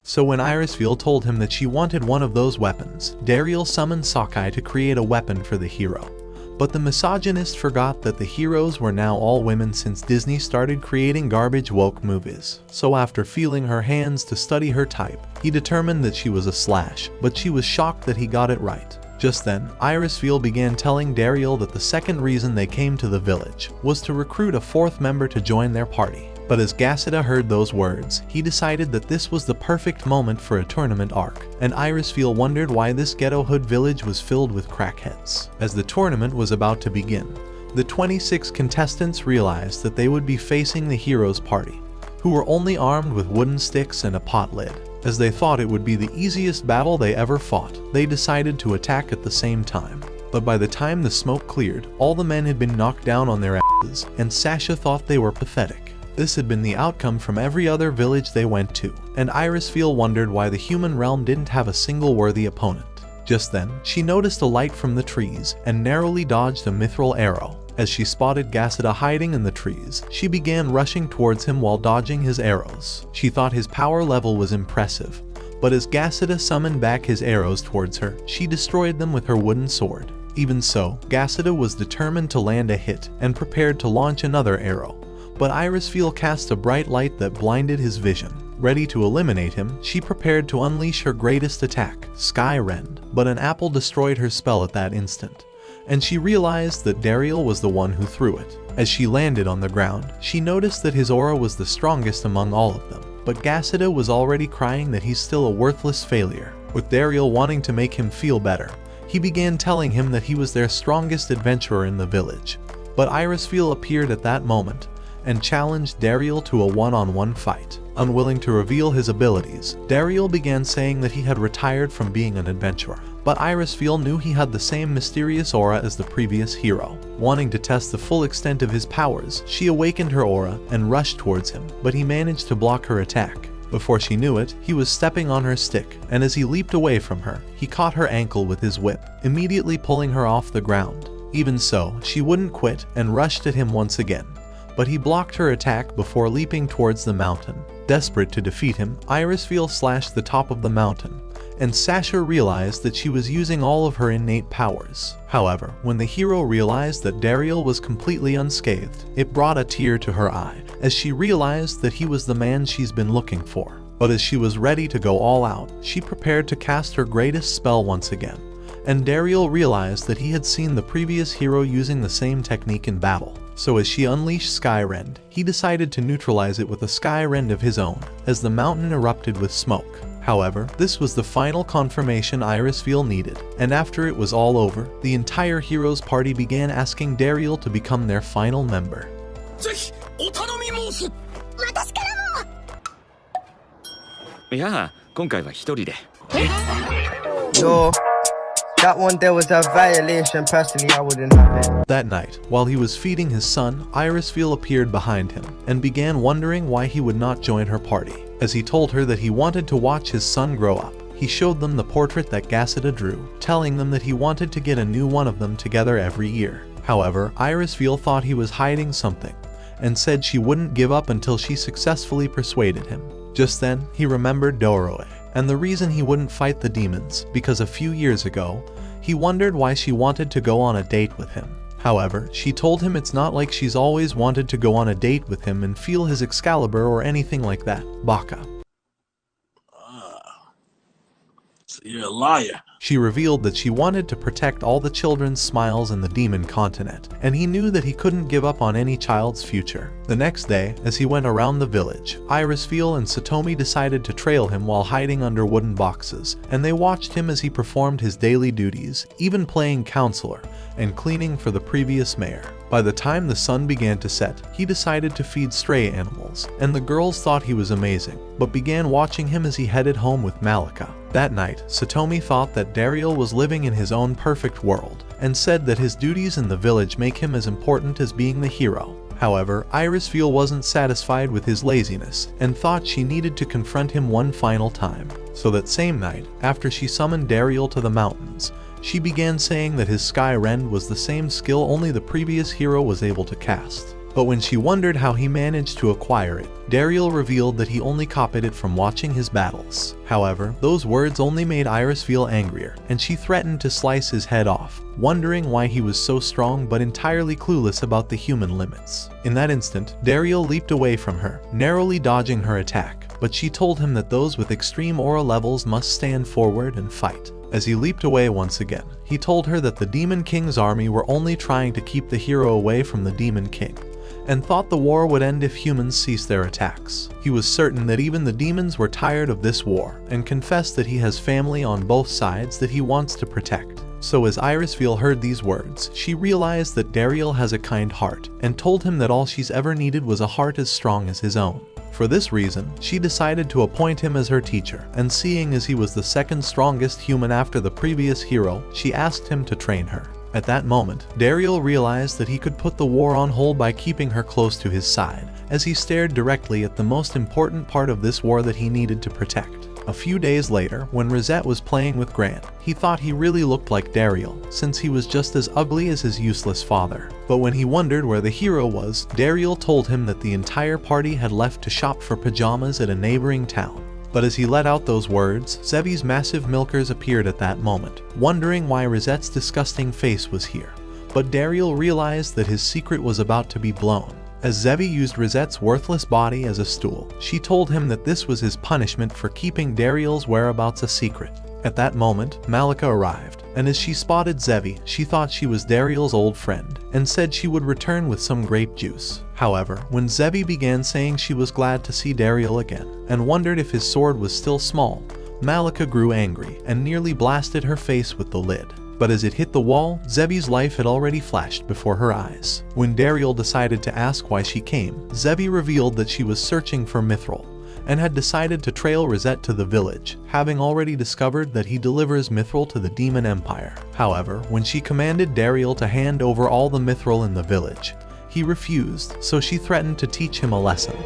So when Irisfield told him that she wanted one of those weapons, Daryl summoned Sakai to create a weapon for the hero. But the misogynist forgot that the heroes were now all women since Disney started creating garbage woke movies. So after feeling her hands to study her type, he determined that she was a slash, but she was shocked that he got it right. Just then, Irisfield began telling Daryl that the second reason they came to the village was to recruit a 4th member to join their party. But as Gasida heard those words, he decided that this was the perfect moment for a tournament arc, and Irisfield wondered why this ghetto hood village was filled with crackheads. As the tournament was about to begin, the 26 contestants realized that they would be facing the hero's party, who were only armed with wooden sticks and a pot lid. As they thought it would be the easiest battle they ever fought, they decided to attack at the same time. But by the time the smoke cleared, all the men had been knocked down on their asses, and Sasha thought they were pathetic. This had been the outcome from every other village they went to, and Irisfield wondered why the human realm didn't have a single worthy opponent. Just then, she noticed a light from the trees, and narrowly dodged a mithril arrow. As she spotted Gasida hiding in the trees, she began rushing towards him while dodging his arrows. She thought his power level was impressive, but as Gasida summoned back his arrows towards her, she destroyed them with her wooden sword. Even so, Gasida was determined to land a hit and prepared to launch another arrow, but Irisfield cast a bright light that blinded his vision. Ready to eliminate him, she prepared to unleash her greatest attack, Sky Rend, but an apple destroyed her spell at that instant, and she realized that Dariel was the one who threw it. As she landed on the ground, she noticed that his aura was the strongest among all of them, but Gasida was already crying that he's still a worthless failure. With Dariel wanting to make him feel better, he began telling him that he was their strongest adventurer in the village. But Irisfeel appeared at that moment and challenged Dariel to a one-on-one fight. Unwilling to reveal his abilities, Dariel began saying that he had retired from being an adventurer. But Irisfeel knew he had the same mysterious aura as the previous hero. Wanting to test the full extent of his powers, she awakened her aura and rushed towards him, but he managed to block her attack. Before she knew it, he was stepping on her stick, and as he leaped away from her, he caught her ankle with his whip, immediately pulling her off the ground. Even so, she wouldn't quit and rushed at him once again, but he blocked her attack before leaping towards the mountain. Desperate to defeat him, Irisfeel slashed the top of the mountain, and Sasha realized that she was using all of her innate powers. However, when the hero realized that Dariel was completely unscathed, it brought a tear to her eye, as she realized that he was the man she's been looking for. But as she was ready to go all out, she prepared to cast her greatest spell once again, and Dariel realized that he had seen the previous hero using the same technique in battle. So as she unleashed Skyrend, he decided to neutralize it with a Skyrend of his own, as the mountain erupted with smoke. However, this was the final confirmation Irisfeel needed, and after it was all over, the entire heroes party began asking Dariel to become their final member. Yo, that one there was a violation. Personally, I wouldn't have it. That night, while he was feeding his son, Irisfeel appeared behind him and began wondering why he would not join her party. As he told her that he wanted to watch his son grow up, he showed them the portrait that Gasida drew, telling them that he wanted to get a new one of them together every year. However, Irisfeel thought he was hiding something, and said she wouldn't give up until she successfully persuaded him. Just then, he remembered Doroe, and the reason he wouldn't fight the demons, because a few years ago, he wondered why she wanted to go on a date with him. However, she told him it's not like she's always wanted to go on a date with him and feel his Excalibur or anything like that. Baka. So you're a liar. She revealed that she wanted to protect all the children's smiles in the demon continent, and he knew that he couldn't give up on any child's future. The next day, as he went around the village, Irisfeel and Satomi decided to trail him while hiding under wooden boxes, and they watched him as he performed his daily duties, even playing counselor and cleaning for the previous mayor. By the time the sun began to set, he decided to feed stray animals, and the girls thought he was amazing, but began watching him as he headed home with Malika. That night, Satomi thought that Dariel was living in his own perfect world, and said that his duties in the village make him as important as being the hero. However, Irisfeel wasn't satisfied with his laziness, and thought she needed to confront him one final time. So that same night, after she summoned Dariel to the mountains, she began saying that his Skyrend was the same skill only the previous hero was able to cast. But when she wondered how he managed to acquire it, Dariel revealed that he only copied it from watching his battles. However, those words only made Irisfeel angrier, and she threatened to slice his head off, wondering why he was so strong but entirely clueless about the human limits. In that instant, Dariel leaped away from her, narrowly dodging her attack, but she told him that those with extreme aura levels must stand forward and fight. As he leaped away once again, he told her that the Demon King's army were only trying to keep the hero away from the Demon King, and thought the war would end if humans ceased their attacks. He was certain that even the demons were tired of this war, and confessed that he has family on both sides that he wants to protect. So as Irisfeel heard these words, she realized that Dariel has a kind heart, and told him that all she's ever needed was a heart as strong as his own. For this reason, she decided to appoint him as her teacher, and seeing as he was the second strongest human after the previous hero, she asked him to train her. At that moment, Dariel realized that he could put the war on hold by keeping her close to his side, as he stared directly at the most important part of this war that he needed to protect. A few days later, when Rosette was playing with Grant, he thought he really looked like Dariel, since he was just as ugly as his useless father. But when he wondered where the hero was, Dariel told him that the entire party had left to shop for pajamas at a neighboring town. But as he let out those words, Zevi's massive milkers appeared at that moment, wondering why Rosette's disgusting face was here. But Dariel realized that his secret was about to be blown. As Zevi used Rosette's worthless body as a stool, she told him that this was his punishment for keeping Dariel's whereabouts a secret. At that moment, Malika arrived, and as she spotted Zevi, she thought she was Dariel's old friend, and said she would return with some grape juice. However, when Zevi began saying she was glad to see Dariel again, and wondered if his sword was still small, Malika grew angry and nearly blasted her face with the lid. But as it hit the wall, Zevi's life had already flashed before her eyes. When Dariel decided to ask why she came, Zevi revealed that she was searching for Mithril, and had decided to trail Rosette to the village, having already discovered that he delivers Mithril to the Demon Empire. However, when she commanded Dariel to hand over all the Mithril in the village, he refused, so she threatened to teach him a lesson.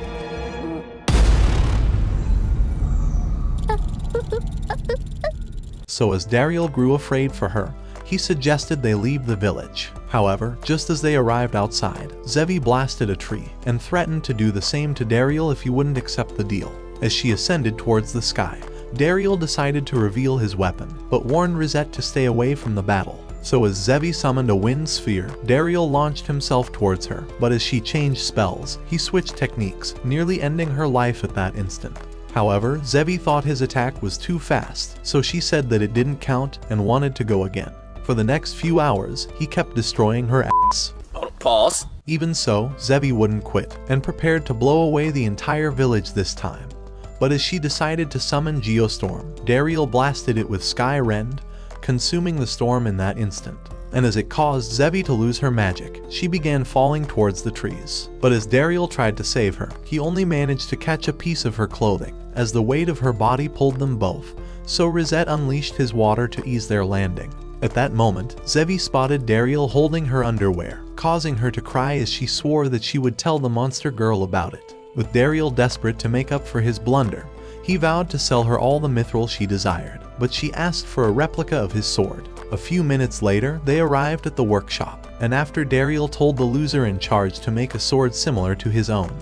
So as Dariel grew afraid for her, he suggested they leave the village. However, just as they arrived outside, Zevi blasted a tree and threatened to do the same to Dariel if he wouldn't accept the deal. As she ascended towards the sky, Dariel decided to reveal his weapon, but warned Rosette to stay away from the battle. So as Zevi summoned a wind sphere, Dariel launched himself towards her, but as she changed spells, he switched techniques, nearly ending her life at that instant. However, Zevi thought his attack was too fast, so she said that it didn't count and wanted to go again. For the next few hours, he kept destroying her ass. Pause. Even so, Zevi wouldn't quit, and prepared to blow away the entire village this time. But as she decided to summon Geostorm, Dariel blasted it with Sky Rend, consuming the storm in that instant. And as it caused Zevi to lose her magic, she began falling towards the trees. But as Dariel tried to save her, he only managed to catch a piece of her clothing, as the weight of her body pulled them both, so Rosette unleashed his water to ease their landing. At that moment, Zevi spotted Dariel holding her underwear, causing her to cry as she swore that she would tell the monster girl about it. With Dariel desperate to make up for his blunder, he vowed to sell her all the mithril she desired, but she asked for a replica of his sword. A few minutes later, they arrived at the workshop, and after Dariel told the loser in charge to make a sword similar to his own,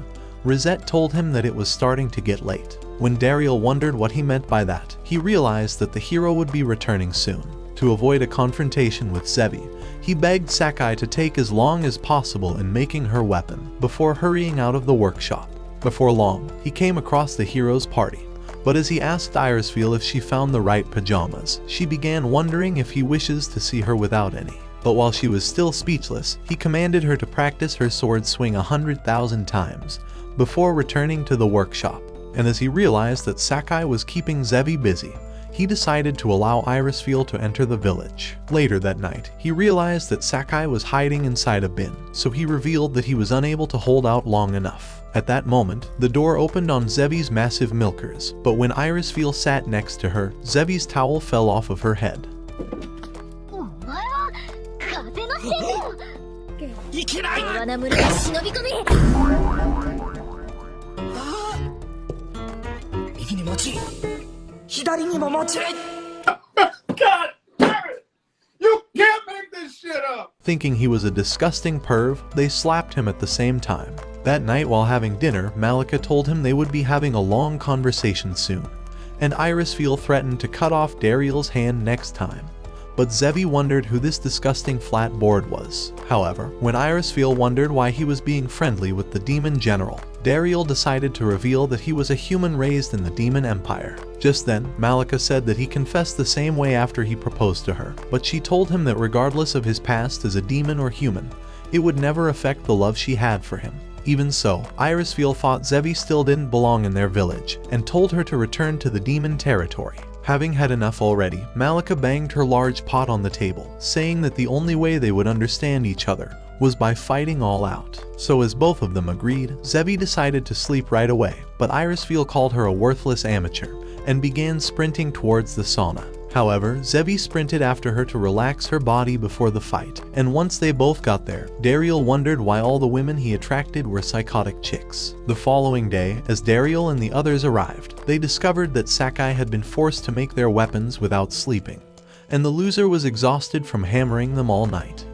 Rosette told him that it was starting to get late. When Dariel wondered what he meant by that, he realized that the hero would be returning soon. To avoid a confrontation with Zevi, he begged Sakai to take as long as possible in making her weapon, before hurrying out of the workshop. Before long, he came across the hero's party, but as he asked Irisfield if she found the right pajamas, she began wondering if he wishes to see her without any. But while she was still speechless, he commanded her to practice her sword swing 100,000 times, before returning to the workshop. And as he realized that Sakai was keeping Zevi busy, he decided to allow Irisfield to enter the village. Later that night, he realized that Sakai was hiding inside a bin, so he revealed that he was unable to hold out long enough. At that moment, the door opened on Zevi's massive milkers, but when Irisfield sat next to her, Zevi's towel fell off of her head. God damn it! You can't make this shit up! Thinking he was a disgusting perv, they slapped him at the same time. That night while having dinner, Malika told him they would be having a long conversation soon, and Irisfield threatened to cut off Dariel's hand next time. But Zevi wondered who this disgusting flat board was. However, when Irisfield wondered why he was being friendly with the demon general, Dariel decided to reveal that he was a human raised in the Demon Empire. Just then, Malika said that he confessed the same way after he proposed to her, but she told him that regardless of his past as a demon or human, it would never affect the love she had for him. Even so, Irisfield thought Zevi still didn't belong in their village, and told her to return to the demon territory. Having had enough already, Malika banged her large pot on the table, saying that the only way they would understand each other was by fighting all out. So as both of them agreed, Zevi decided to sleep right away, but Irisfield called her a worthless amateur, and began sprinting towards the sauna. However, Zevi sprinted after her to relax her body before the fight, and once they both got there, Dariel wondered why all the women he attracted were psychotic chicks. The following day, as Dariel and the others arrived, they discovered that Sakai had been forced to make their weapons without sleeping, and the loser was exhausted from hammering them all night.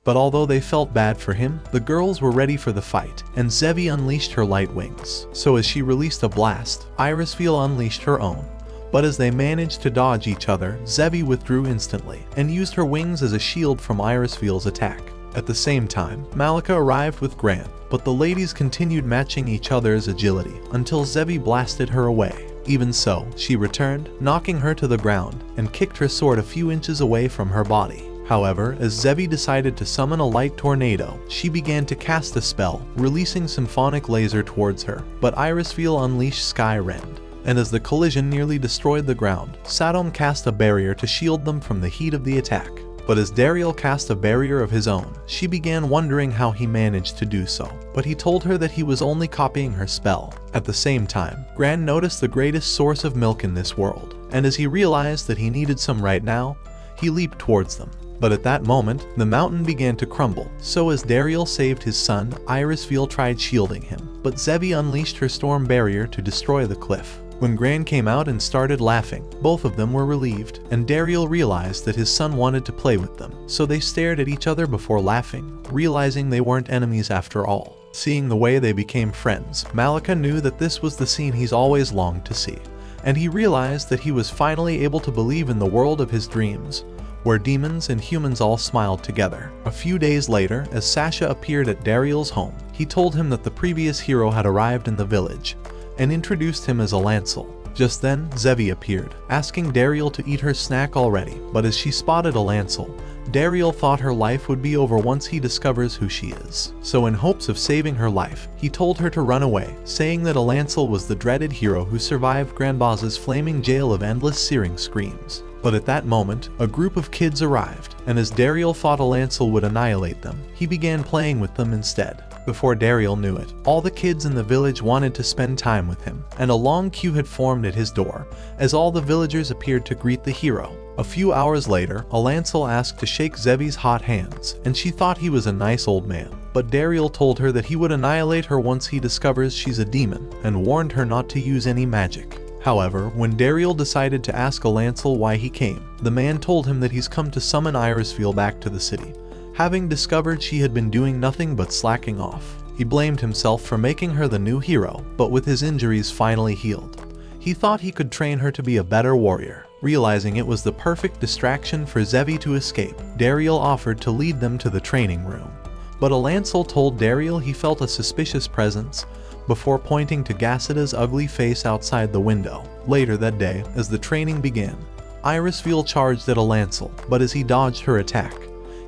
But although they felt bad for him, the girls were ready for the fight, and Zevi unleashed her light wings. So as she released a blast, Irisfield unleashed her own. But as they managed to dodge each other, Zevi withdrew instantly, and used her wings as a shield from Irisfield's attack. At the same time, Malika arrived with Grant, but the ladies continued matching each other's agility, until Zevi blasted her away. Even so, she returned, knocking her to the ground, and kicked her sword a few inches away from her body. However, as Zevi decided to summon a light tornado, she began to cast a spell, releasing symphonic laser towards her, but Irisfeel unleashed Sky Rend. And as the collision nearly destroyed the ground, Sadom cast a barrier to shield them from the heat of the attack. But as Dariel cast a barrier of his own, she began wondering how he managed to do so. But he told her that he was only copying her spell. At the same time, Gran noticed the greatest source of milk in this world, and as he realized that he needed some right now, he leaped towards them. But at that moment, the mountain began to crumble, so as Dariel saved his son, Irisfeel tried shielding him, but Zevi unleashed her storm barrier to destroy the cliff. When Gran came out and started laughing, both of them were relieved, and Dariel realized that his son wanted to play with them, so they stared at each other before laughing, realizing they weren't enemies after all. Seeing the way they became friends, Malika knew that this was the scene he's always longed to see, and he realized that he was finally able to believe in the world of his dreams, where demons and humans all smiled together. A few days later, as Sasha appeared at Dariel's home, he told him that the previous hero had arrived in the village, and introduced him as Alancel. Just then, Zevi appeared, asking Dariel to eat her snack already, but as she spotted Alancel, Dariel thought her life would be over once he discovers who she is. So in hopes of saving her life, he told her to run away, saying that Alancel was the dreaded hero who survived Granbaza's flaming jail of endless searing screams. But at that moment, a group of kids arrived, and as Dariel thought Alancel would annihilate them, he began playing with them instead. Before Dariel knew it, all the kids in the village wanted to spend time with him, and a long queue had formed at his door, as all the villagers appeared to greet the hero. A few hours later, Alancel asked to shake Zevi's hot hands, and she thought he was a nice old man. But Dariel told her that he would annihilate her once he discovers she's a demon, and warned her not to use any magic. However, when Dariel decided to ask Alancel why he came, the man told him that he's come to summon Irisfeel back to the city, having discovered she had been doing nothing but slacking off. He blamed himself for making her the new hero, but with his injuries finally healed, he thought he could train her to be a better warrior. Realizing it was the perfect distraction for Zevi to escape, Dariel offered to lead them to the training room. But Alancel told Dariel he felt a suspicious presence, before pointing to Gassida's ugly face outside the window. Later that day, as the training began, Irisfeel charged at Alancel, but as he dodged her attack,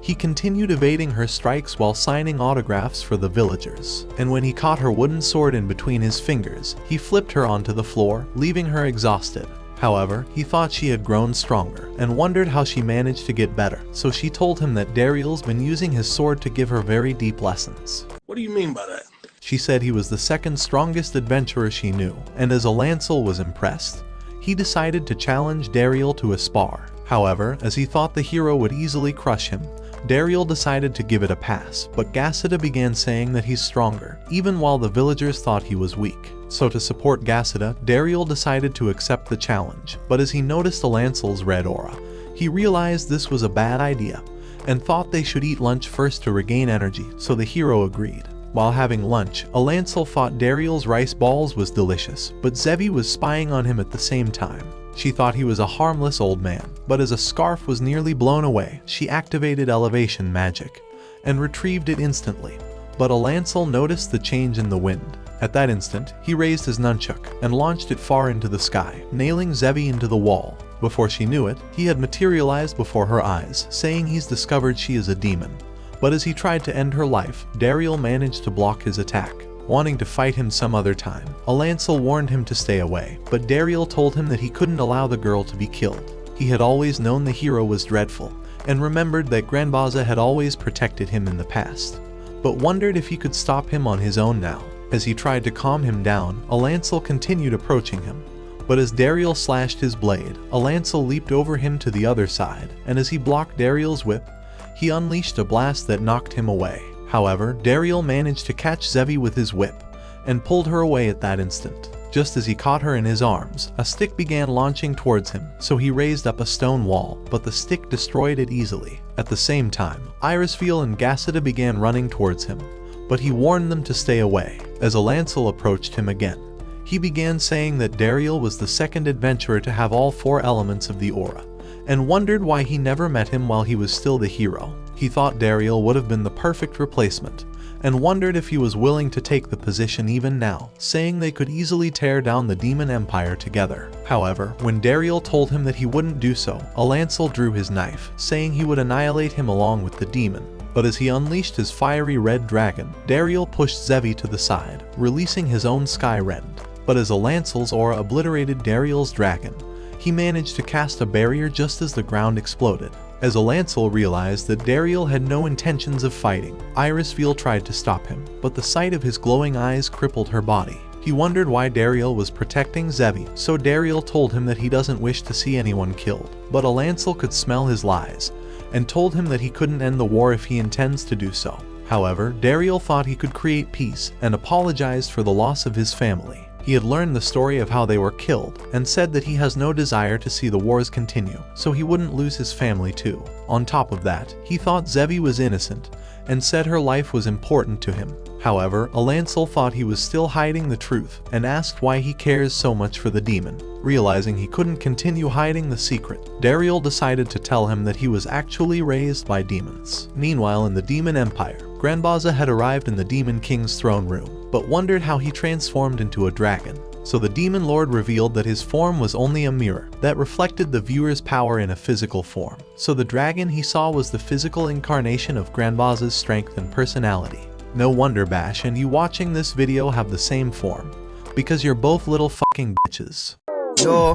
he continued evading her strikes while signing autographs for the villagers. And when he caught her wooden sword in between his fingers, he flipped her onto the floor, leaving her exhausted. However, he thought she had grown stronger, and wondered how she managed to get better, so she told him that Dariel's been using his sword to give her very deep lessons. What do you mean by that? She said he was the second strongest adventurer she knew, and as Alancel was impressed, he decided to challenge Dariel to a spar. However, as he thought the hero would easily crush him, Dariel decided to give it a pass, but Gassida began saying that he's stronger, even while the villagers thought he was weak. So to support Gassida, Dariel decided to accept the challenge, but as he noticed Alancel's red aura, he realized this was a bad idea, and thought they should eat lunch first to regain energy, so the hero agreed. While having lunch, Alancel thought Dariel's rice balls was delicious, but Zevi was spying on him at the same time. She thought he was a harmless old man, but as a scarf was nearly blown away, she activated elevation magic, and retrieved it instantly. But Alancel noticed the change in the wind. At that instant, he raised his nunchuck, and launched it far into the sky, nailing Zevi into the wall. Before she knew it, he had materialized before her eyes, saying he's discovered she is a demon. But as he tried to end her life, Dariel managed to block his attack. Wanting to fight him some other time, Alancel warned him to stay away, but Dariel told him that he couldn't allow the girl to be killed. He had always known the hero was dreadful, and remembered that Granbaza had always protected him in the past, but wondered if he could stop him on his own now. As he tried to calm him down, Alancel continued approaching him, but as Dariel slashed his blade, Alancel leaped over him to the other side, and as he blocked Dariel's whip, he unleashed a blast that knocked him away. However, Dariel managed to catch Zevi with his whip, and pulled her away at that instant. Just as he caught her in his arms, a stick began launching towards him, so he raised up a stone wall, but the stick destroyed it easily. At the same time, Irisfeel and Gassida began running towards him, but he warned them to stay away. As Alancel approached him again, he began saying that Dariel was the second adventurer to have all 4 elements of the aura, and wondered why he never met him while he was still the hero. He thought Dariel would have been the perfect replacement, and wondered if he was willing to take the position even now, saying they could easily tear down the demon empire together. However, when Dariel told him that he wouldn't do so, Alancel drew his knife, saying he would annihilate him along with the demon. But as he unleashed his fiery red dragon, Dariel pushed Zevi to the side, releasing his own sky rend. But as Alancel's aura obliterated Dariel's dragon, he managed to cast a barrier just as the ground exploded. As Alancel realized that Dariel had no intentions of fighting, Irisfeel tried to stop him, but the sight of his glowing eyes crippled her body. He wondered why Dariel was protecting Zevi, so Dariel told him that he doesn't wish to see anyone killed. But Alancel could smell his lies, and told him that he couldn't end the war if he intends to do so. However, Dariel thought he could create peace, and apologized for the loss of his family. He had learned the story of how they were killed, and said that he has no desire to see the wars continue, so he wouldn't lose his family too. On top of that, he thought Zevi was innocent, and said her life was important to him. However, Alancel thought he was still hiding the truth, and asked why he cares so much for the demon. Realizing he couldn't continue hiding the secret, Dariel decided to tell him that he was actually raised by demons. Meanwhile, in the Demon Empire, Granbaza had arrived in the Demon King's throne room, but wondered how he transformed into a dragon. So the Demon Lord revealed that his form was only a mirror that reflected the viewer's power in a physical form. So the dragon he saw was the physical incarnation of Granbaza's strength and personality. No wonder Bash and you watching this video have the same form, because you're both little fucking bitches. Yo,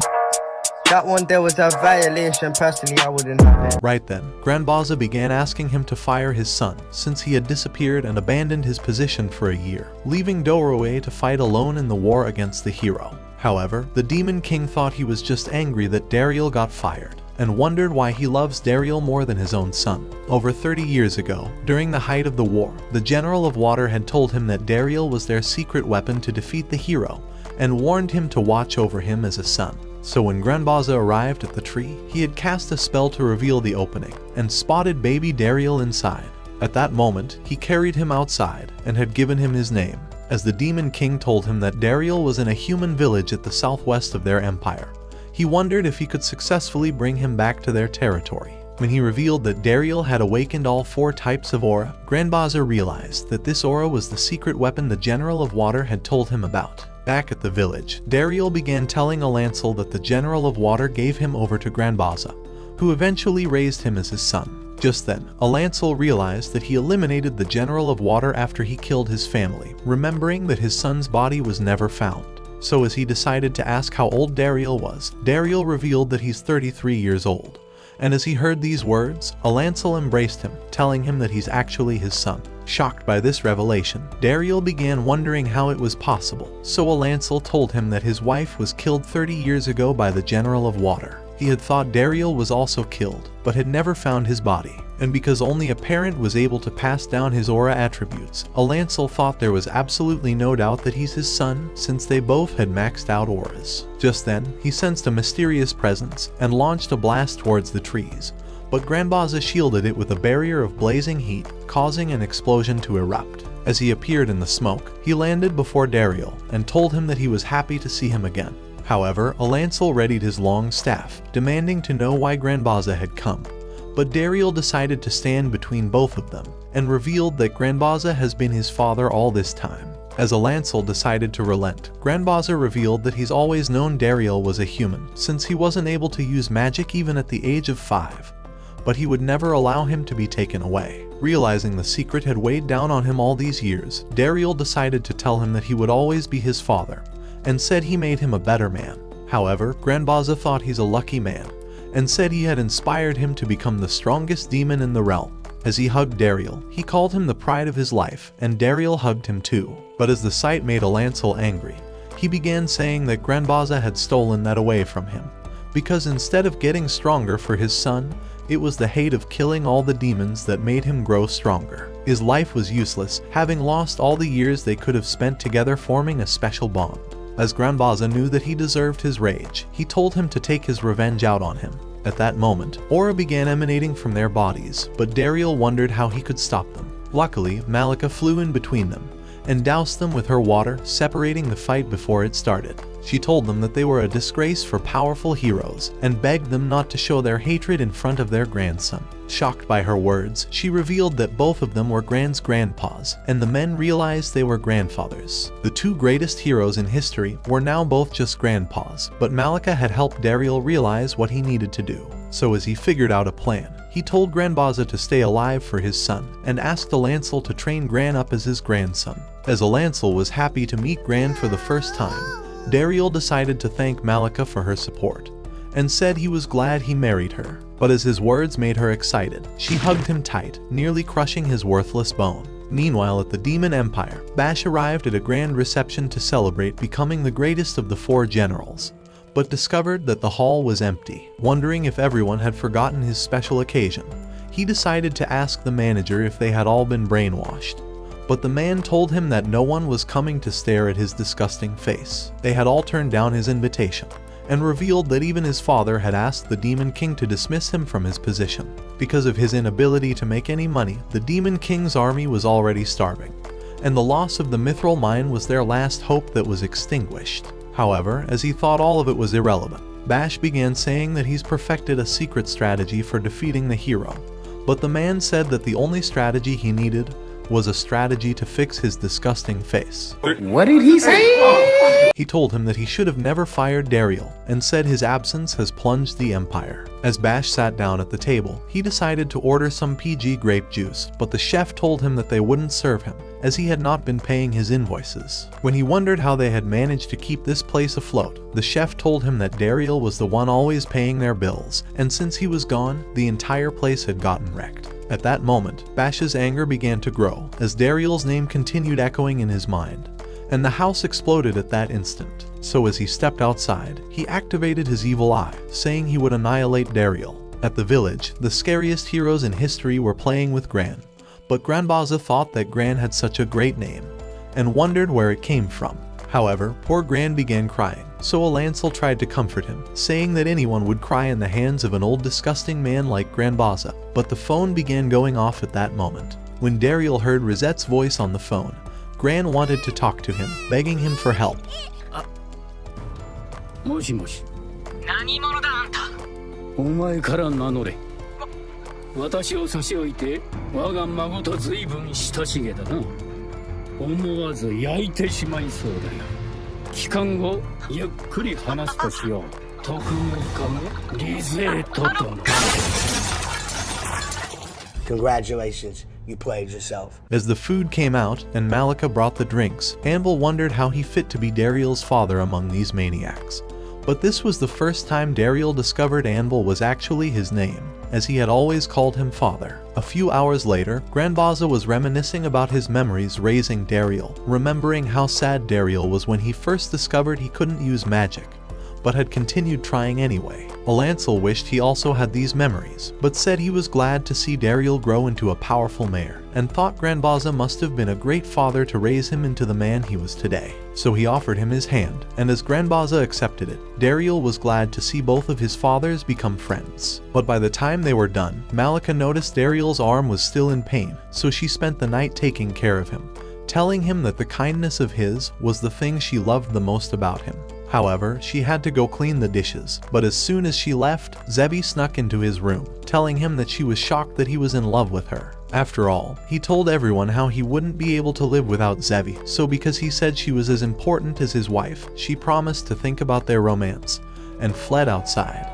that one there was a violation. Personally, I wouldn't have it. Right then, Granbaza began asking him to fire his son, since he had disappeared and abandoned his position for a year, leaving Doroe to fight alone in the war against the hero. However, the Demon King thought he was just angry that Dariel got fired, and wondered why he loves Dariel more than his own son. Over 30 years ago, during the height of the war, the General of Water had told him that Dariel was their secret weapon to defeat the hero, and warned him to watch over him as a son. So when Granbaza arrived at the tree, he had cast a spell to reveal the opening, and spotted baby Dariel inside. At that moment, he carried him outside, and had given him his name, as the Demon King told him that Dariel was in a human village at the southwest of their empire. He wondered if he could successfully bring him back to their territory. When he revealed that Dariel had awakened all 4 types of aura, Granbaza realized that this aura was the secret weapon the General of Water had told him about. Back at the village, Dariel began telling Alancel that the General of Water gave him over to Granbaza, who eventually raised him as his son. Just then, Alancel realized that he eliminated the General of Water after he killed his family, remembering that his son's body was never found. So as he decided to ask how old Dariel was, Dariel revealed that he's 33 years old. And as he heard these words, Alancel embraced him, telling him that he's actually his son. Shocked by this revelation, Dariel began wondering how it was possible, so Alancel told him that his wife was killed 30 years ago by the General of Water. He had thought Dariel was also killed, but had never found his body. And because only a parent was able to pass down his aura attributes, Alancel thought there was absolutely no doubt that he's his son, since they both had maxed out auras. Just then, he sensed a mysterious presence, and launched a blast towards the trees. But Granbaza shielded it with a barrier of blazing heat, causing an explosion to erupt. As he appeared in the smoke, he landed before Dariel, and told him that he was happy to see him again. However, Alancel readied his long staff, demanding to know why Granbaza had come. But Dariel decided to stand between both of them, and revealed that Granbaza has been his father all this time. As Alancel decided to relent, Granbaza revealed that he's always known Dariel was a human, since he wasn't able to use magic even at the age of 5. But he would never allow him to be taken away. Realizing the secret had weighed down on him all these years, Dariel decided to tell him that he would always be his father, and said he made him a better man. However, Granbaza thought he's a lucky man, and said he had inspired him to become the strongest demon in the realm. As he hugged Dariel, he called him the pride of his life, and Dariel hugged him too. But as the sight made Alancel angry, he began saying that Granbaza had stolen that away from him, because instead of getting stronger for his son, it was the hate of killing all the demons that made him grow stronger. His life was useless, having lost all the years they could have spent together forming a special bond. As Granbaza knew that he deserved his rage, he told him to take his revenge out on him. At that moment, aura began emanating from their bodies, but Dariel wondered how he could stop them. Luckily, Malika flew in between them, and doused them with her water, separating the fight before it started. She told them that they were a disgrace for powerful heroes and begged them not to show their hatred in front of their grandson. Shocked by her words, she revealed that both of them were Gran's grandpas, and the men realized they were grandfathers. The two greatest heroes in history were now both just grandpas, but Malika had helped Dariel realize what he needed to do. So as he figured out a plan, he told Granbaza to stay alive for his son and asked Alancel to train Gran up as his grandson. As Alancel was happy to meet Gran for the first time, Dariel decided to thank Malika for her support and said he was glad he married her. But as his words made her excited, she hugged him tight, nearly crushing his worthless bone. Meanwhile, at the Demon Empire, Bash arrived at a grand reception to celebrate becoming the greatest of the 4 generals, but discovered that the hall was empty. Wondering if everyone had forgotten his special occasion, he decided to ask the manager if they had all been brainwashed. But the man told him that no one was coming to stare at his disgusting face. They had all turned down his invitation, and revealed that even his father had asked the Demon King to dismiss him from his position. Because of his inability to make any money, the Demon King's army was already starving, and the loss of the Mithril mine was their last hope that was extinguished. However, as he thought all of it was irrelevant, Bash began saying that he's perfected a secret strategy for defeating the hero. But the man said that the only strategy he needed was a strategy to fix his disgusting face. What did he say? He told him that he should have never fired Dariel and said his absence has plunged the empire. As Bash sat down at the table, he decided to order some PG grape juice, but the chef told him that they wouldn't serve him as he had not been paying his invoices. When he wondered how they had managed to keep this place afloat, the chef told him that Dariel was the one always paying their bills, and since he was gone, the entire place had gotten wrecked. At that moment, Bash's anger began to grow as Dariel's name continued echoing in his mind, and the house exploded at that instant. So as he stepped outside, he activated his evil eye, saying he would annihilate Dariel. At the village, the scariest heroes in history were playing with Gran, but Granbaza thought that Gran had such a great name, and wondered where it came from. However, poor Gran began crying, so Alancel tried to comfort him, saying that anyone would cry in the hands of an old disgusting man like Granbaza. But the phone began going off at that moment. When Dariel heard Rosette's voice on the phone, Gran wanted to talk to him, begging him for help. もしもし。何者だあんた。お前から名乗れ。私を差し置いて我が孫と随分親しげだな。思わず焼いてしまいそうだよ。帰還後ゆっくり話すとしよう。特務課のリゼート殿。Congratulations, you played yourself. As the food came out and Malika brought the drinks, Anvil wondered how he fit to be Dariel's father among these maniacs. But this was the first time Dariel discovered Anvil was actually his name, as he had always called him father. A few hours later, Granbaza was reminiscing about his memories raising Dariel, remembering how sad Dariel was when he first discovered he couldn't use magic, but had continued trying anyway. Alancel wished he also had these memories, but said he was glad to see Dariel grow into a powerful mayor, and thought Granbaza must have been a great father to raise him into the man he was today. So he offered him his hand, and as Granbaza accepted it, Dariel was glad to see both of his fathers become friends. But by the time they were done, Malika noticed Dariel's arm was still in pain, so she spent the night taking care of him, telling him that the kindness of his was the thing she loved the most about him. However, she had to go clean the dishes, but as soon as she left, Zebi snuck into his room, telling him that she was shocked that he was in love with her. After all, he told everyone how he wouldn't be able to live without Zebi, so because he said she was as important as his wife, she promised to think about their romance, and fled outside.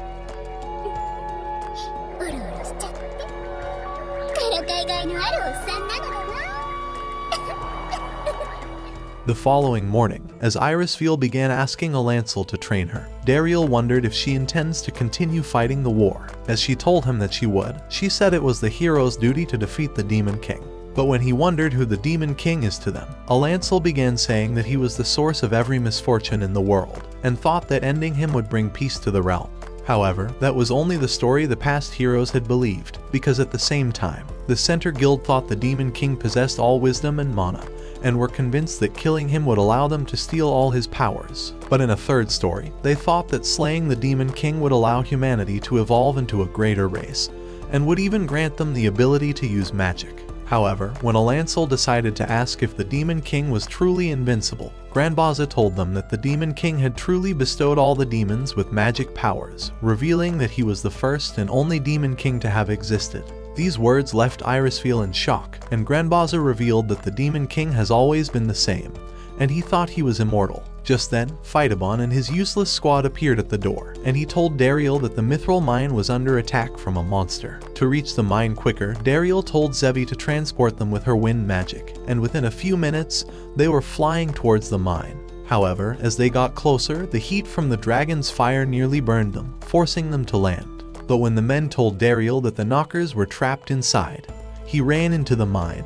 The following morning, as Irisfield began asking Alancel to train her, Dariel wondered if she intends to continue fighting the war. As she told him that she would, she said it was the hero's duty to defeat the Demon King. But when he wondered who the Demon King is to them, Alancel began saying that he was the source of every misfortune in the world, and thought that ending him would bring peace to the realm. However, that was only the story the past heroes had believed, because at the same time, the Center Guild thought the Demon King possessed all wisdom and mana, and were convinced that killing him would allow them to steal all his powers. But in a third story, they thought that slaying the Demon King would allow humanity to evolve into a greater race, and would even grant them the ability to use magic. However, when Alancel decided to ask if the Demon King was truly invincible, Granbaza told them that the Demon King had truly bestowed all the demons with magic powers, revealing that he was the first and only Demon King to have existed. These words left Irisfeel in shock, and Granbaza revealed that the Demon King has always been the same, and he thought he was immortal. Just then, Phytabon and his useless squad appeared at the door, and he told Dariel that the Mithril mine was under attack from a monster. To reach the mine quicker, Dariel told Zevi to transport them with her wind magic, and within a few minutes, they were flying towards the mine. However, as they got closer, the heat from the dragon's fire nearly burned them, forcing them to land. But when the men told Dariel that the knockers were trapped inside, he ran into the mine,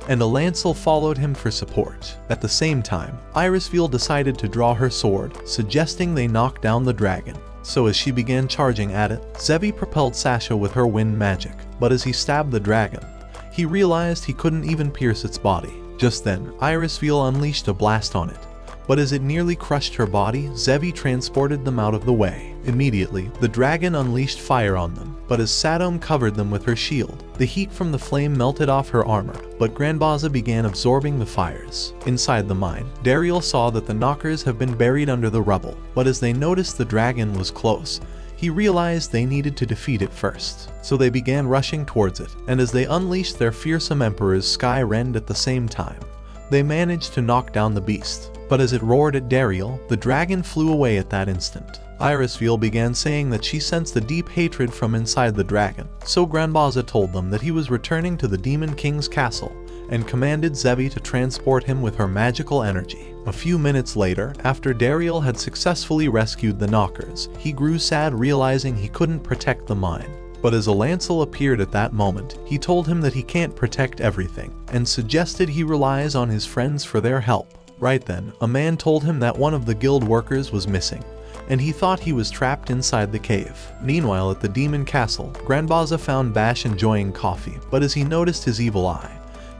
and Alancel followed him for support. At the same time, Irisfeel decided to draw her sword, suggesting they knock down the dragon. So as she began charging at it, Zevi propelled Sasha with her wind magic, but as he stabbed the dragon, he realized he couldn't even pierce its body. Just then, Irisfeel unleashed a blast on it, but as it nearly crushed her body, Zevi transported them out of the way. Immediately, the dragon unleashed fire on them, but as Sadom covered them with her shield, the heat from the flame melted off her armor, but Granbaza began absorbing the fires. Inside the mine, Dariel saw that the knockers have been buried under the rubble, but as they noticed the dragon was close, he realized they needed to defeat it first. So they began rushing towards it, and as they unleashed their fearsome emperor's sky rend at the same time, they managed to knock down the beast. But as it roared at Dariel, the dragon flew away at that instant. Irisfeel began saying that she sensed a deep hatred from inside the dragon, so Granbaza told them that he was returning to the Demon King's castle and commanded Zevi to transport him with her magical energy. A few minutes later, after Dariel had successfully rescued the knockers, he grew sad realizing he couldn't protect the mine. But as Alancel appeared at that moment, he told him that he can't protect everything, and suggested he relies on his friends for their help. Right then, a man told him that one of the guild workers was missing, and he thought he was trapped inside the cave. Meanwhile, at the demon castle, Granbaza found Bash enjoying coffee, but as he noticed his evil eye,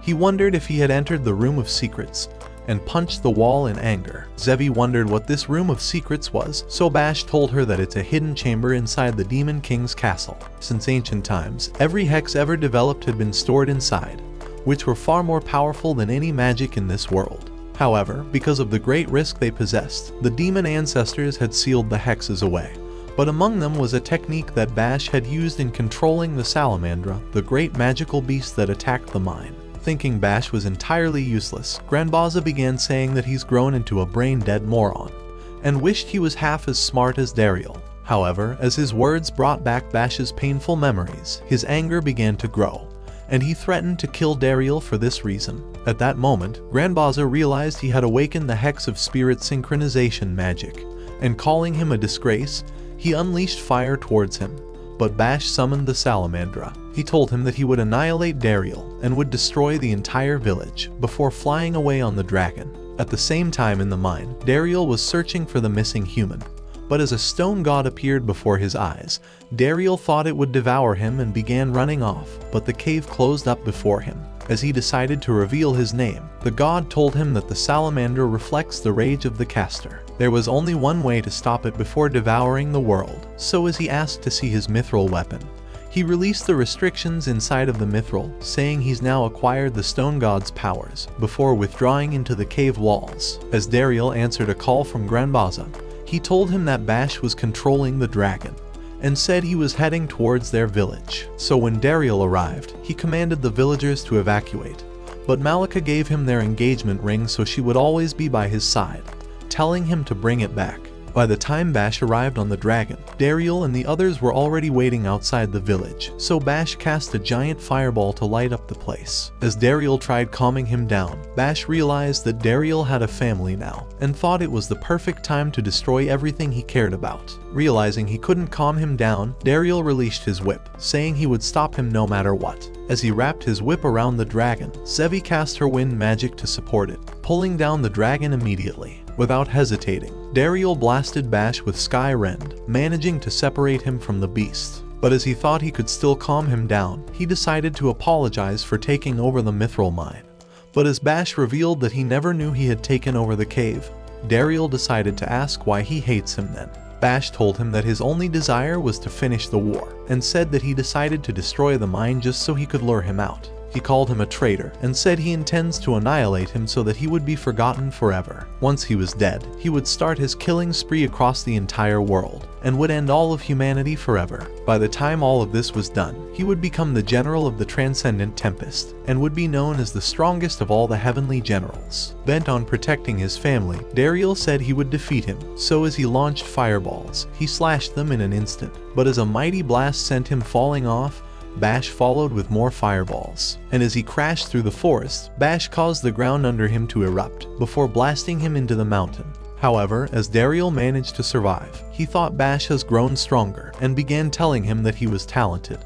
he wondered if he had entered the room of secrets and punched the wall in anger. Zevi wondered what this room of secrets was, so Bash told her that it's a hidden chamber inside the Demon King's castle. Since ancient times, every hex ever developed had been stored inside, which were far more powerful than any magic in this world. However, because of the great risk they possessed, the demon ancestors had sealed the hexes away. But among them was a technique that Bash had used in controlling the Salamandra, the great magical beast that attacked the mine. Thinking Bash was entirely useless, Granbaza began saying that he's grown into a brain-dead moron, and wished he was half as smart as Dariel. However, as his words brought back Bash's painful memories, his anger began to grow, and he threatened to kill Dariel for this reason. At that moment, Granbaza realized he had awakened the Hex of Spirit Synchronization magic, and calling him a disgrace, he unleashed fire towards him. But Bash summoned the Salamandra. He told him that he would annihilate Dariel and would destroy the entire village before flying away on the dragon. At the same time in the mine, Dariel was searching for the missing human. But as a stone god appeared before his eyes, Dariel thought it would devour him and began running off, but the cave closed up before him. As he decided to reveal his name, the god told him that the salamander reflects the rage of the caster. There was only one way to stop it before devouring the world, so as he asked to see his mithril weapon, he released the restrictions inside of the mithril, saying he's now acquired the stone god's powers, before withdrawing into the cave walls. As Dariel answered a call from Granbaza, he told him that Bash was controlling the dragon, and said he was heading towards their village. So when Dariel arrived, he commanded the villagers to evacuate, but Malika gave him their engagement ring so she would always be by his side, telling him to bring it back. By the time Bash arrived on the dragon, Dariel and the others were already waiting outside the village, so Bash cast a giant fireball to light up the place. As Dariel tried calming him down, Bash realized that Dariel had a family now, and thought it was the perfect time to destroy everything he cared about. Realizing he couldn't calm him down, Dariel released his whip, saying he would stop him no matter what. As he wrapped his whip around the dragon, Zevi cast her wind magic to support it, pulling down the dragon immediately. Without hesitating, Dariel blasted Bash with Sky Rend, managing to separate him from the beast. But as he thought he could still calm him down, he decided to apologize for taking over the mithril mine. But as Bash revealed that he never knew he had taken over the cave, Dariel decided to ask why he hates him then. Bash told him that his only desire was to finish the war, and said that he decided to destroy the mine just so he could lure him out. He called him a traitor and said he intends to annihilate him so that he would be forgotten forever. Once he was dead, he would start his killing spree across the entire world and would end all of humanity forever. By the time all of this was done, he would become the general of the Transcendent Tempest and would be known as the strongest of all the heavenly generals. Bent on protecting his family, Dariel said he would defeat him, so as he launched fireballs, he slashed them in an instant. But as a mighty blast sent him falling off, Bash followed with more fireballs, and as he crashed through the forest, Bash caused the ground under him to erupt before blasting him into the mountain. However, as Dariel managed to survive, he thought Bash has grown stronger and began telling him that he was talented,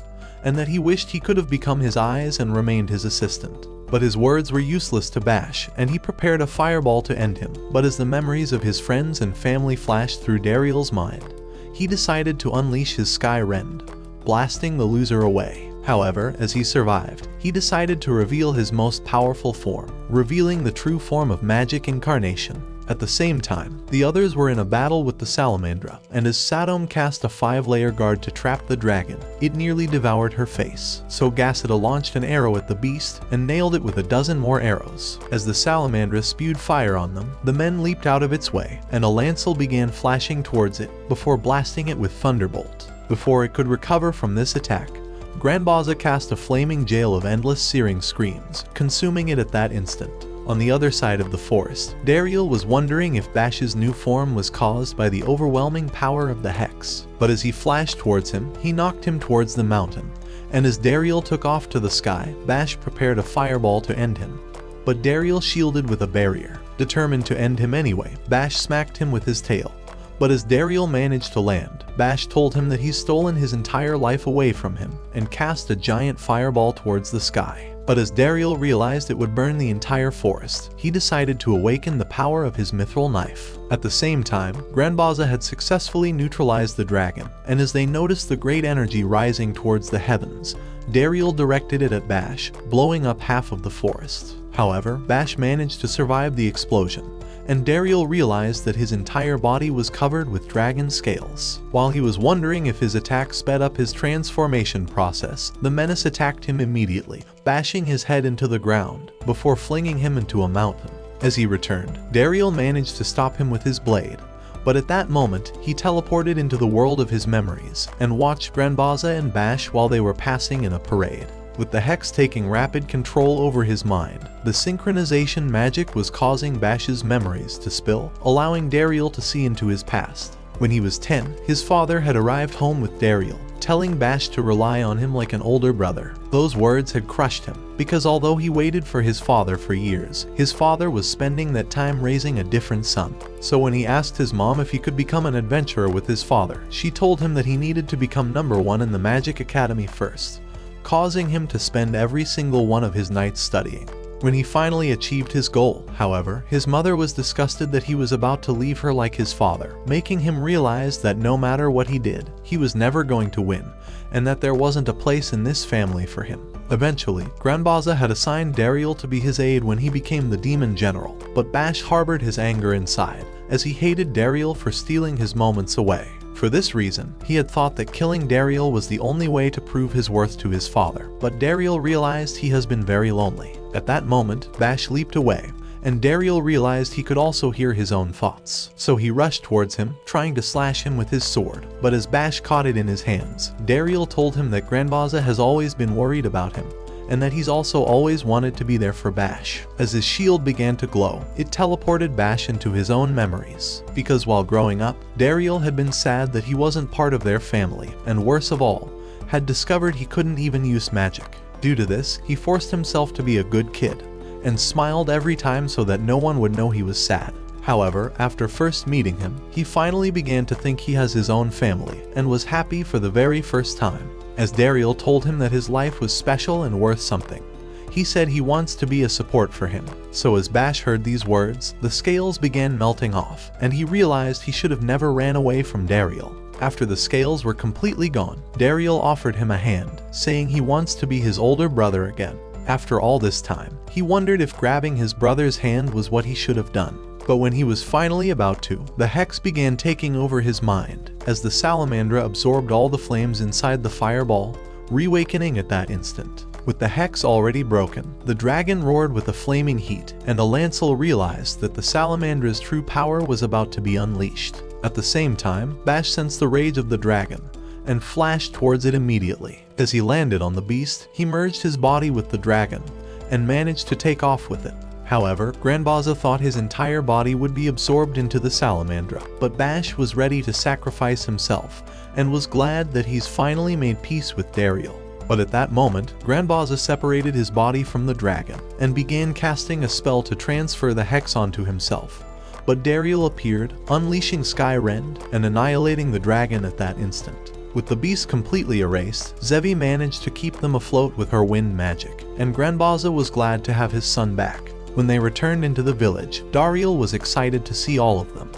and that he wished he could have become his eyes and remained his assistant. But his words were useless to Bash, and he prepared a fireball to end him. But as the memories of his friends and family flashed through Dariel's mind, he decided to unleash his Sky Rend, blasting the loser away. However, as he survived, he decided to reveal his most powerful form, revealing the true form of Magic Incarnation. At the same time, the others were in a battle with the Salamandra, and as Sadom cast a 5-layer guard to trap the dragon, it nearly devoured her face. So Gassida launched an arrow at the beast and nailed it with a dozen more arrows. As the Salamandra spewed fire on them, the men leaped out of its way, and a lancel began flashing towards it before blasting it with Thunderbolt. Before it could recover from this attack, Grandbaza cast a flaming jail of endless searing screams, consuming it at that instant. On the other side of the forest, Dariel was wondering if Bash's new form was caused by the overwhelming power of the Hex. But as he flashed towards him, he knocked him towards the mountain, and as Dariel took off to the sky, Bash prepared a fireball to end him. But Dariel shielded with a barrier. Determined to end him anyway, Bash smacked him with his tail. But as Dariel managed to land, Bash told him that he's stolen his entire life away from him and cast a giant fireball towards the sky. But as Dariel realized it would burn the entire forest, he decided to awaken the power of his mithril knife. At the same time, Grandbaza had successfully neutralized the dragon, and as they noticed the great energy rising towards the heavens, Dariel directed it at Bash, blowing up half of the forest. However, Bash managed to survive the explosion, and Dariel realized that his entire body was covered with dragon scales. While he was wondering if his attack sped up his transformation process, the menace attacked him immediately, bashing his head into the ground before flinging him into a mountain. As he returned, Dariel managed to stop him with his blade, but at that moment, he teleported into the world of his memories and watched Grandbaza and Bash while they were passing in a parade. With the Hex taking rapid control over his mind, the synchronization magic was causing Bash's memories to spill, allowing Dariel to see into his past. When he was 10, his father had arrived home with Dariel, telling Bash to rely on him like an older brother. Those words had crushed him, because although he waited for his father for years, his father was spending that time raising a different son. So when he asked his mom if he could become an adventurer with his father, she told him that he needed to become #1 in the Magic Academy first, causing him to spend every single one of his nights studying. When he finally achieved his goal, however, his mother was disgusted that he was about to leave her like his father, making him realize that no matter what he did, he was never going to win, and that there wasn't a place in this family for him. Eventually, Grandbaza had assigned Dariel to be his aide when he became the Demon General, but Bash harbored his anger inside, as he hated Dariel for stealing his moments away. For this reason, he had thought that killing Dariel was the only way to prove his worth to his father, but Dariel realized he has been very lonely. At that moment, Bash leaped away, and Dariel realized he could also hear his own thoughts. So he rushed towards him, trying to slash him with his sword, but as Bash caught it in his hands, Dariel told him that Grandbaza has always been worried about him, and that he's also always wanted to be there for Bash. As his shield began to glow, it teleported Bash into his own memories. Because while growing up, Dariel had been sad that he wasn't part of their family, and worse of all, had discovered he couldn't even use magic. Due to this, he forced himself to be a good kid, and smiled every time so that no one would know he was sad. However, after first meeting him, he finally began to think he has his own family, and was happy for the very first time. As Dariel told him that his life was special and worth something, he said he wants to be a support for him. So as Bash heard these words, the scales began melting off, and he realized he should have never ran away from Dariel. After the scales were completely gone, Dariel offered him a hand, saying he wants to be his older brother again. After all this time, he wondered if grabbing his brother's hand was what he should have done. But when he was finally about to, the Hex began taking over his mind, as the Salamandra absorbed all the flames inside the fireball, reawakening at that instant. With the hex already broken, the dragon roared with a flaming heat, and Alancel realized that the salamandra's true power was about to be unleashed. At the same time, Bash sensed the rage of the dragon, and flashed towards it immediately. As he landed on the beast, he merged his body with the dragon, and managed to take off with it. However, Granbaza thought his entire body would be absorbed into the salamandra, but Bash was ready to sacrifice himself, and was glad that he's finally made peace with Dariel. But at that moment, Granbaza separated his body from the dragon, and began casting a spell to transfer the hex onto himself. But Dariel appeared, unleashing Sky Rend, and annihilating the dragon at that instant. With the beast completely erased, Zevi managed to keep them afloat with her wind magic, and Granbaza was glad to have his son back. When they returned into the village, Dariel was excited to see all of them.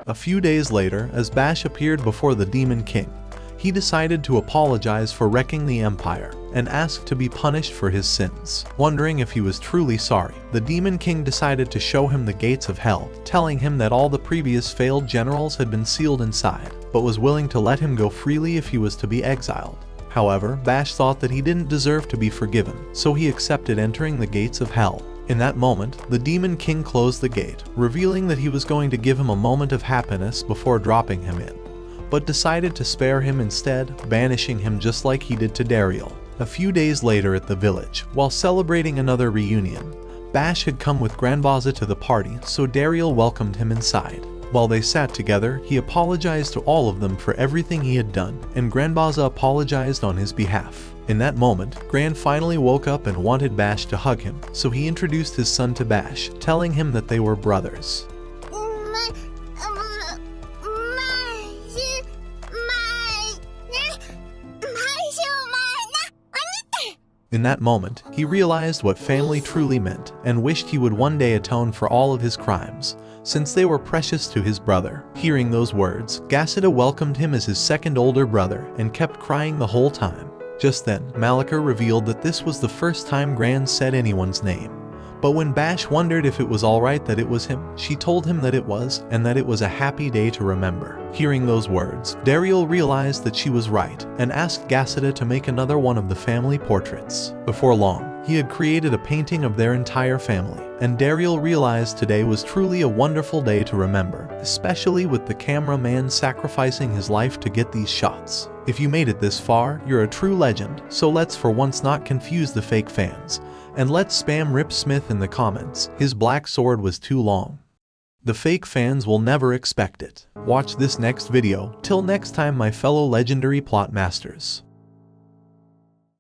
A few days later, as Bash appeared before the Demon King, he decided to apologize for wrecking the Empire, and asked to be punished for his sins. Wondering if he was truly sorry, the Demon King decided to show him the gates of hell, telling him that all the previous failed generals had been sealed inside, but was willing to let him go freely if he was to be exiled. However, Bash thought that he didn't deserve to be forgiven, so he accepted entering the gates of hell. In that moment, the Demon King closed the gate, revealing that he was going to give him a moment of happiness before dropping him in, but decided to spare him instead, banishing him just like he did to Dariel. A few days later at the village, while celebrating another reunion, Bash had come with Granbaza to the party, so Dariel welcomed him inside. While they sat together, he apologized to all of them for everything he had done, and Granbaza apologized on his behalf. In that moment, Gran finally woke up and wanted Bash to hug him, so he introduced his son to Bash, telling him that they were brothers. In that moment, he realized what family truly meant, and wished he would one day atone for all of his crimes, since they were precious to his brother. Hearing those words, Gassida welcomed him as his second older brother, and kept crying the whole time. Just then, Malika revealed that this was the first time Gran said anyone's name. But when Bash wondered if it was alright that it was him, she told him that it was, and that it was a happy day to remember. Hearing those words, Dariel realized that she was right, and asked Gassida to make another one of the family portraits. Before long, he had created a painting of their entire family, and Dariel realized today was truly a wonderful day to remember, especially with the cameraman sacrificing his life to get these shots. If you made it this far, you're a true legend, so let's for once not confuse the fake fans. And let's spam Rip Smith in the comments. His black sword was too long. The fake fans will never expect it. Watch this next video. Till next time, my fellow legendary plot masters.